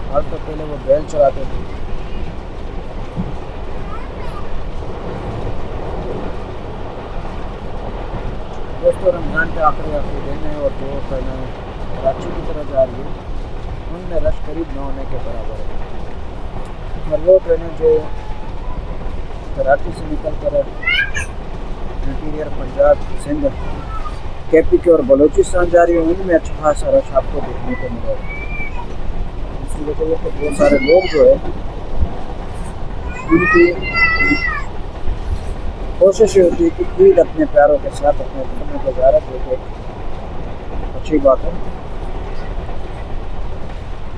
हाल तो पहले वो बैल चलाते थे। दोस्तों रमज़ान के आखिरी दिन है और जो ट्रेनें कराची की तरफ जा रही है उनमें रश करीब न होने के बराबर है। और वो ट्रेनें जो कराची से निकल कर इंटीरियर पंजाब, सिंध, KPK और बलूचिस्तान जा रही है उनमें अच्छा खासा रश आपको देखने को मिलेगा। इसकी वजह से बहुत सारे लोग जो है उनकी कोशिश ये होती है कि ईद अपने प्यारों के साथ अपने घर में गुजारा, जो अच्छी बात है।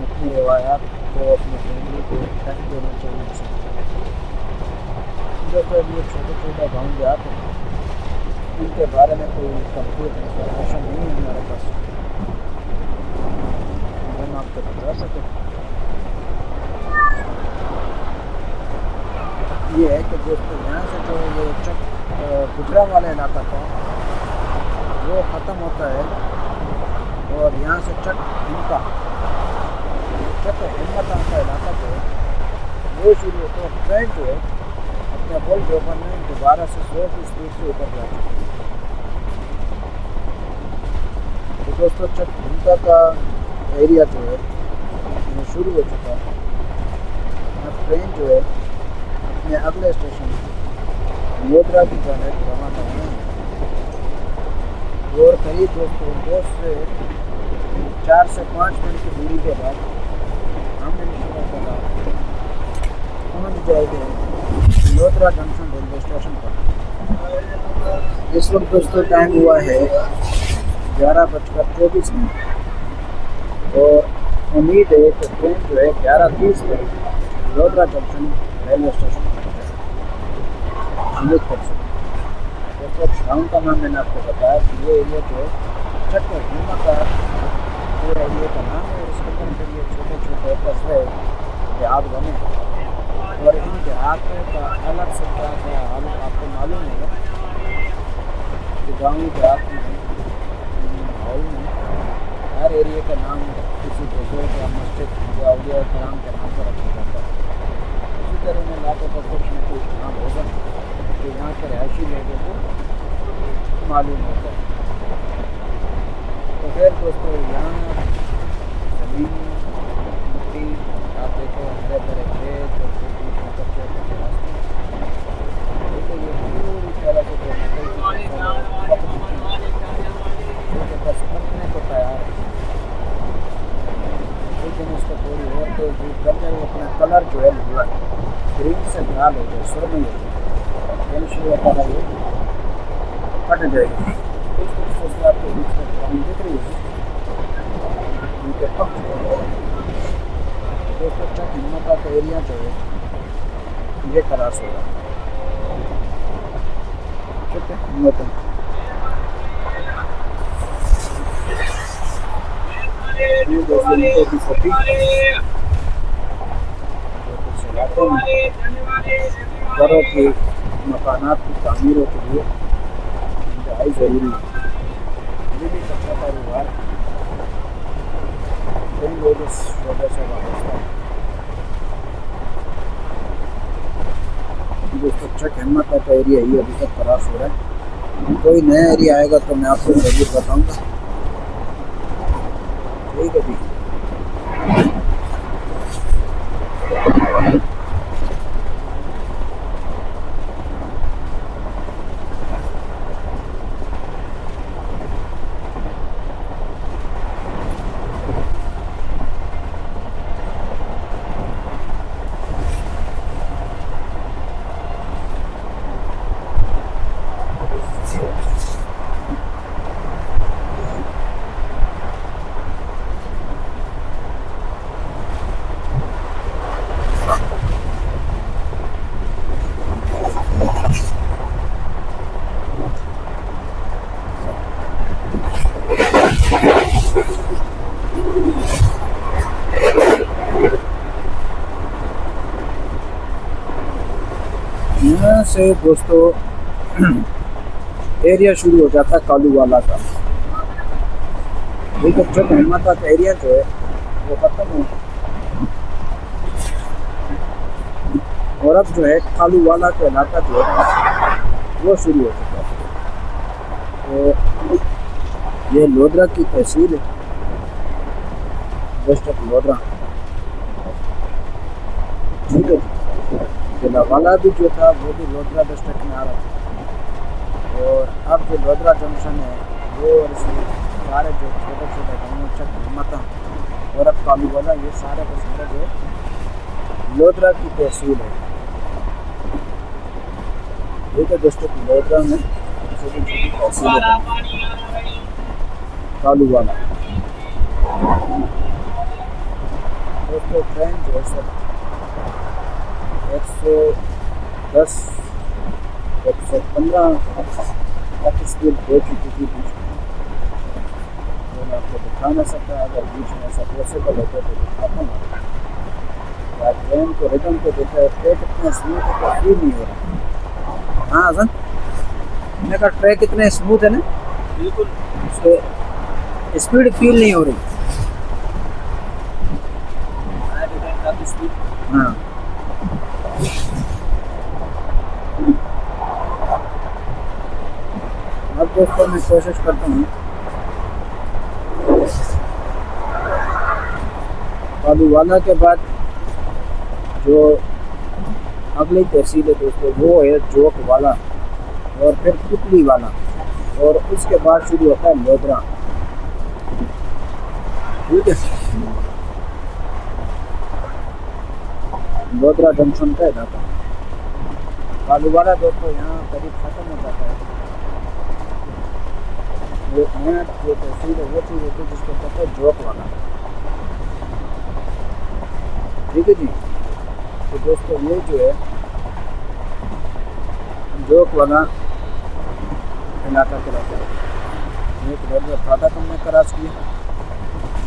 अपनी रिवायात को अपनी फैमिली को टाइम देना चाहिए। दोस्तों ये छोटे छोटे गाँव देहात हैं, इनके बारे में कोई कंप्लीट इंफॉर्मेशन नहीं है हमारे पास, हम आपको बता सकें। ये है कि दोस्तों यहाँ से जो ये चक गुजरा वाला इलाका था वो ख़त्म होता है और यहाँ से चक हिमता का इलाका जो है वो शुरू होता है। ट्रेन जो है अपने बोल जोबन में दोबारा से 100 की स्पीड से ऊपर जा चुकी है। तो दोस्तों चक हिमता का एरिया जो है वो शुरू हो चुका है। अब ट्रेन जो है अपने अगले स्टेशन लोधरा की जानिब रवाना हुए और करीब दोस्तों 2 से 4 से 5 मिनट की दूरी के बाद हम इंशाअल्लाह पहुँच जाएंगे लोधरा जंक्शन रेलवे स्टेशन पर। इस वक्त दोस्तों टाइम हुआ है 11:24 और उम्मीद है कि ट्रेन जो है 11:30 पर लोधरा जंक्शन रेलवे स्टेशन उम्मीद कर सकते। कुछ गाँव का नाम मैंने आपको बताया कि ये एरिया जो है चक हिमा का पूरा एरिया का नाम है। और इसके अंदर फिर ये छोटे छोटे कस्बे देहात बने और इन देहात का अलग से क्या क्या हाल आपको मालूम होगा कि गाँव देहात में माहौल में हर एरिया का नाम किसी बुजुर्ग या मस्जिद या औलिया कराम के नाम पर रखा जाता है। इसी तरह इन इलाकों का कुछ न कुछ नाम होगा जो यहाँ के रहायशी लोगों को मालूम होता है। तो फिर दोस्तों यहाँ ज़मीन मिट्टी आप देखो हरे भरे खेत और फिर बीच में कच्चे कच्चे रास्ते देखो ये पूरी तरह से बस पकने को तैयार है। लेकिन उसको थोड़ी और तेज धूप कर जाए वो अपना कलर जो है हुआ ग्रीन से लाल हो जाए सुरमई हो जाए शुरू होता है ये फट जाएगी। कुछ आपको बीच में पानी दिख रही है उनके पक्ष दोस्तों तक हिम्मत का एरिया जो है ये क्रॉस होगा। ठीक है हिम्मत घरों की मकानात की तामीरों के लिए इंतहाई ज़रूरी है। ये भी सबका कारोबार कई लोग इस शोबे से वाबस्ता है। दोस्तों चक हिम्मत का एरिया ही अभी तक क्रॉस हो रहा है। कोई नया एरिया आएगा तो मैं आपको जरूर बताऊँगा। ठीक है जी। यहाँ से दोस्तों एरिया शुरू हो जाता है कालू वाला का। लेकिन जब हिम्मत का एरिया जो है वो खत्म हो और अब जो है कालू वाला का इलाका जो है वो शुरू हो चुका है। तो ये लोधरा की तहसील है डिस्ट्रिक्ट लोधरा। ठीक है जिला वाला भी जो था वो भी लोधरा डिस्ट्रिक्ट में आ रहा था। और अब जो लोधरा जंक्शन है वो और इसमें सारे जो छोटे छोटे गाँव चक हिम्मत और अब कालू वाला ये सारे के सारे जो लोधरा की तहसील है। ठीक है दोस्तों लोधरा में छोटी छोटी तहसील है कालू वाला। दोस्तों ट्रेन जो है सर 110 115 तक स्पीड दे चुकी थी बीच में। मैं आपको दिखा नहीं सकता, अगर बीच में ऐसा पॉसिबल होता तो दिखाता हूँ। या ट्रेन को रिटर्न को देखा है ट्रैक इतना स्मूथ है तो फील नहीं हो रहा। हाँ हसन मैंने कहा ट्रैक इतने स्मूथ है ना बिल्कुल स्पीड फील नहीं हो रही। हाँ अब दोस्तों मैं कोशिश करता हूँ कालू वाला के बाद जो अगली तहसील है दोस्तों वो है जोक वाला और फिर पुतली वाला और उसके बाद शुरू होता है लोधरा। ठीक है लोधरा जंक्शन का इलाका कालू वाला दोस्तों यहाँ करीब खत्म हो जाता है। वो नया जो तहसील है वो चीज़ होती है जिसको कहते हैं जोक वाला। ठीक है जी। तो दोस्तों ये जो है जोक वाला इलाका कहलाता है। एक रेलवे फाटक हमने क्रॉस किया।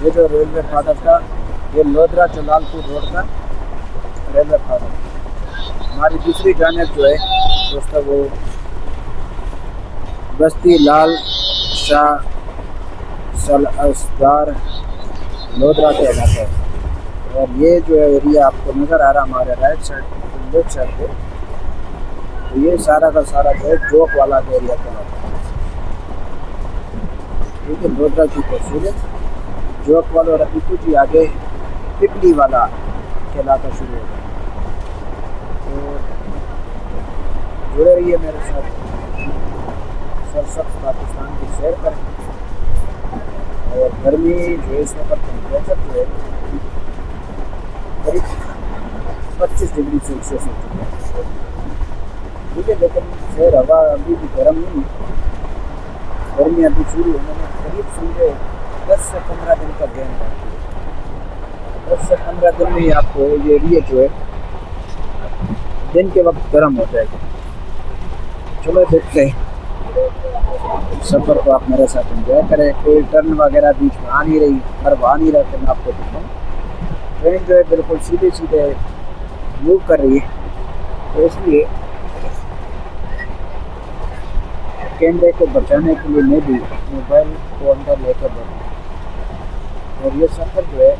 ये जो रेलवे फाटक था ये लोधरा जलालपुर रोड का रेलवे फाटक। हमारी दूसरी जानिब जो है दोस्तों वो बस्ती लाल शाह सलअसदार लोधरा का इलाका है। और ये जो एरिया आपको नज़र आ रहा है हमारे राइट साइड लेफ्ट साइड पे, तो ये सारा का सारा जो है जोक वाला का एरिया कहलाता है। ठीक है, लोधरा की तस्वीर जोक वाला और अभी कुछ ही आगे पिपली वाला कहलाता शुरू होगा। तो जुड़े रहिए मेरे साथ, सरसब्ज पाकिस्तान की सैर करें। और गर्मी जो है इस वक्त टेम्परेचर जो है करीब 25 डिग्री सेल्सियस हो चुका है। ठीक है, लेकिन सैर हवा अभी भी गर्म नहीं है। गर्मी अभी शुरू होने में करीब समझे 10 से 15 दिन का गेम बाकी है। 10 से 15 दिन में ही आपको ये एरिया जो है दिन के वक्त गर्म हो जाएगा। चलो देखते हैं, सफ़र को आप मेरे साथ एंजॉय करें। कोई टर्न वगैरह बीच में आ नहीं रही, कर्व आ नहीं रहा कि मैं आपको दिखाऊँ। ट्रेन जो है बिल्कुल सीधे सीधे मूव कर रही है, तो इसलिए कैमरे को बचाने के लिए मैं भी मोबाइल को अंदर लेकर बैठा। और ये सफ़र जो है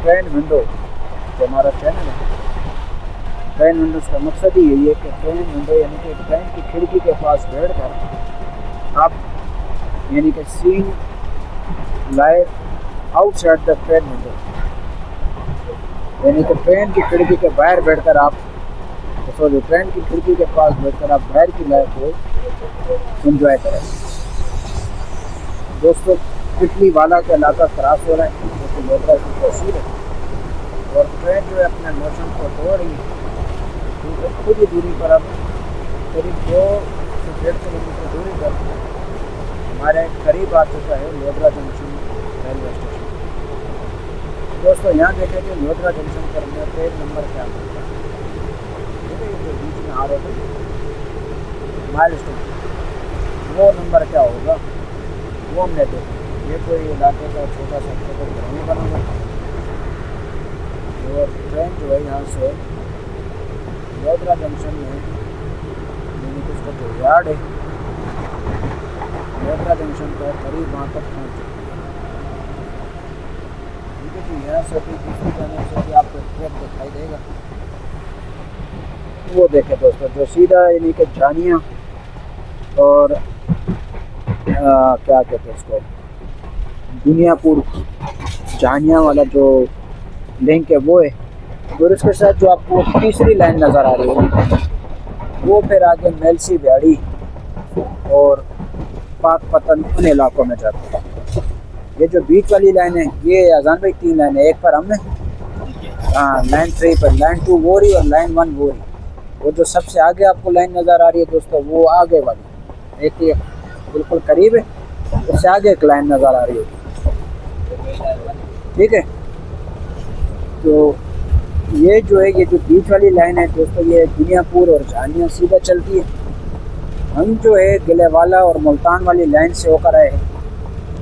ट्रेन विंडो जो हमारा चैनल है, ट्रेन विंडोज़ का मकसद ही यही है कि ट्रेन विंडो यानी कि ट्रेन की खिड़की के पास बैठ कर आप यानी कि scene live outside the train window, यानी कि ट्रेन की खिड़की के बाहर बैठकर आप ट्रेन की खिड़की के पास बैठकर आप बाहर की लाइफ को एंजॉय करें। दोस्तों पिपली वाला का इलाका क्रॉस हो रहा है, जो कि लोधरा की तस्वीर है। और ट्रेन जो है अपने मौसम को तोड़ रही है। कुछ ही दूरी पर अब करीब 2 से 1.5 किलोमीटर दूरी पर हमारे करीब आ चुका है लोधरा जंक्शन रेलवे स्टेशन। दोस्तों यहाँ देखें कि लोधरा जंक्शन पर मैं ट्रेन नंबर क्या होगा, जो बीच में आ रहे थे माइल स्टेशन, वो नंबर क्या होगा वो हमने देखा। ये कोई इलाके का छोटा सा घर नहीं बना हुआ। और ट्रेन जो है यहाँ से लोधरा जंक्शन में यानी कि उसका जो यार्ड है लोधरा जंक्शन पर करीब वहाँ तक पहुँच चुकी है। ठीक है जी, यहाँ से भी दूसरी जाने से भी आपको ट्रैक दिखाई देगा, वो देखें दोस्तों जो सीधा यानी कि जानिया और क्या कहते हैं उसको दुनियापुर जानिया वाला जो लिंक है वो है। और उसके साथ जो आपको तीसरी लाइन नज़र आ रही है वो फिर आगे मेलसी ब्याड़ी और पाकपतन उन इलाकों में जाता है। ये जो बीच वाली लाइन है ये आजान भाई 3 लाइन है। एक पर हमने लाइन 3 पर, लाइन 2 वो रही और लाइन 1 वो रही। वो जो सबसे आगे आपको लाइन नज़र आ रही है दोस्तों वो आगे वाली, एक ये बिल्कुल करीब है, उससे आगे एक लाइन नज़र आ रही है। ठीक है, तो ये जो है ये जो बीच वाली लाइन है दोस्तों ये दुनियापुर और जानिया सीधा चलती है। हम जो है गिलेवाला और मुल्तान वाली लाइन से होकर आए हैं।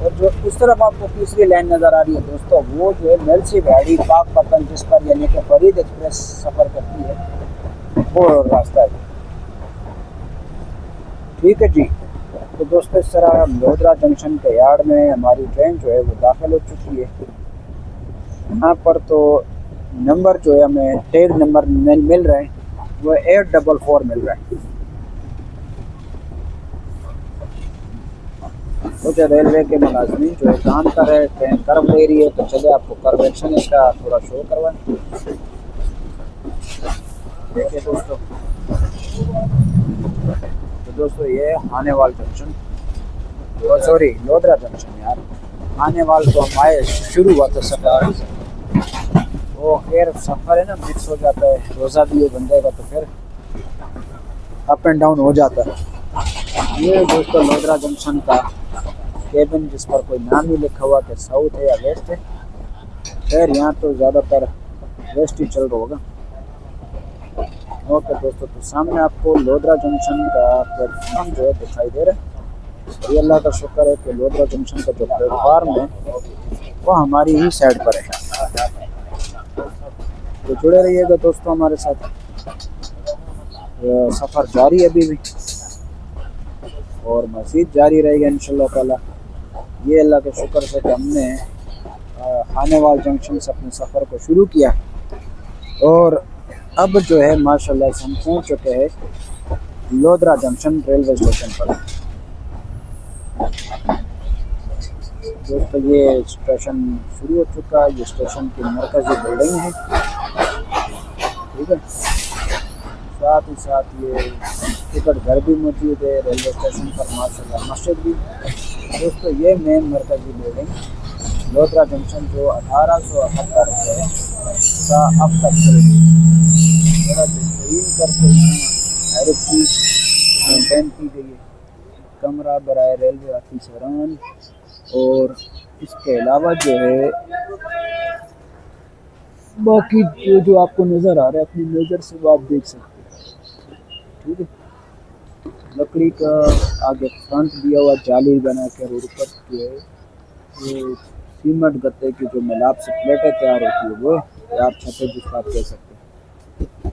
और जो उस तरफ आपको तीसरी लाइन नज़र आ रही है दोस्तों वो जो है मेलसी ब्याड़ी पाकपतन जिस पर यानी कि फरीद एक्सप्रेस सफ़र करती है वो रास्ता है। ठीक है जी, तो दोस्तों इस तरह लोधरा जंक्शन के यार्ड में हमारी ट्रेन जो है वो दाखिल हो चुकी है। यहाँ पर तो नंबर जो है हमें टैग नंबर मिल रहे हैं वो 844 मिल रहा है। कुछ रेलवे के मुलाजमीन जो है काम कर रहे हैं, ट्रेन कर्व ले रही है, तो चले आपको कर्वेक्शन इसका थोड़ा शो करवाएं। देखिए दोस्तों, तो दोस्तों ये आनेवाल जंक्शन, सॉरी लोधरा जंक्शन यार, आनेवाल तो हम आए शुरू हुआ था सफर से, वो खैर सफ़र है ना मिक्स हो जाता है, रोज़ा भी ये बंदे का तो फिर अप एंड डाउन हो जाता है। ये दोस्तों लोधरा जंक्शन का केबिन जिस पर कोई नाम नहीं लिखा हुआ कि साउथ है या वेस्ट है, खैर यहाँ तो ज़्यादातर वेस्ट ही चल रहा होगा। ओके दोस्तों, तो सामने आपको लोधरा जंक्शन का प्लेटफॉर्म जो है दिखाई दे रहा है। ये अल्लाह का शुक्र है कि लोधरा जंक्शन का जो प्लेटफॉर्म है वो हमारी ही साइड पर है। तो जुड़े रहिएगा दोस्तों हमारे साथ। सफ़र जारी है अभी भी और मज़ीद जारी रहेगा इंशाल्लाह ताला। ये अल्लाह के शुक्र से कि हमने खानेवाल जंक्शन से अपने सफ़र को शुरू किया और अब जो है माशाल्लाह से हम पहुँच चुके हैं लोधरा जंक्शन रेलवे स्टेशन पर। दोस्तों ये स्टेशन शुरू हो चुका है। ये स्टेशन की मरकज़ी बिल्डिंग है, ठीक है। साथ ही साथ ये टिकट घर भी मौजूद है रेलवे स्टेशन पर, माशाल्लाह मस्जिद भी। दोस्तों ये मेन मरकज़ी बिल्डिंग लोधरा जंक्शन जो 1878 से अब तक बड़ा बेहतरीन करके हैरत की मेंटेन की गई है। कमरा बराए रेलवे ऑफिसरान और इसके अलावा जो है बाकी जो आपको नज़र आ रहा है अपनी नज़र से वो आप देख सकते हैं, ठीक है। लकड़ी का आगे फ्रंट दिया हुआ जाली बना कर और ऊपर जो है वो सीमेंट गत्ते की जो मिलाप से प्लेटें तैयार होती है वो यार छतें जिसको आप कह सकते हैं।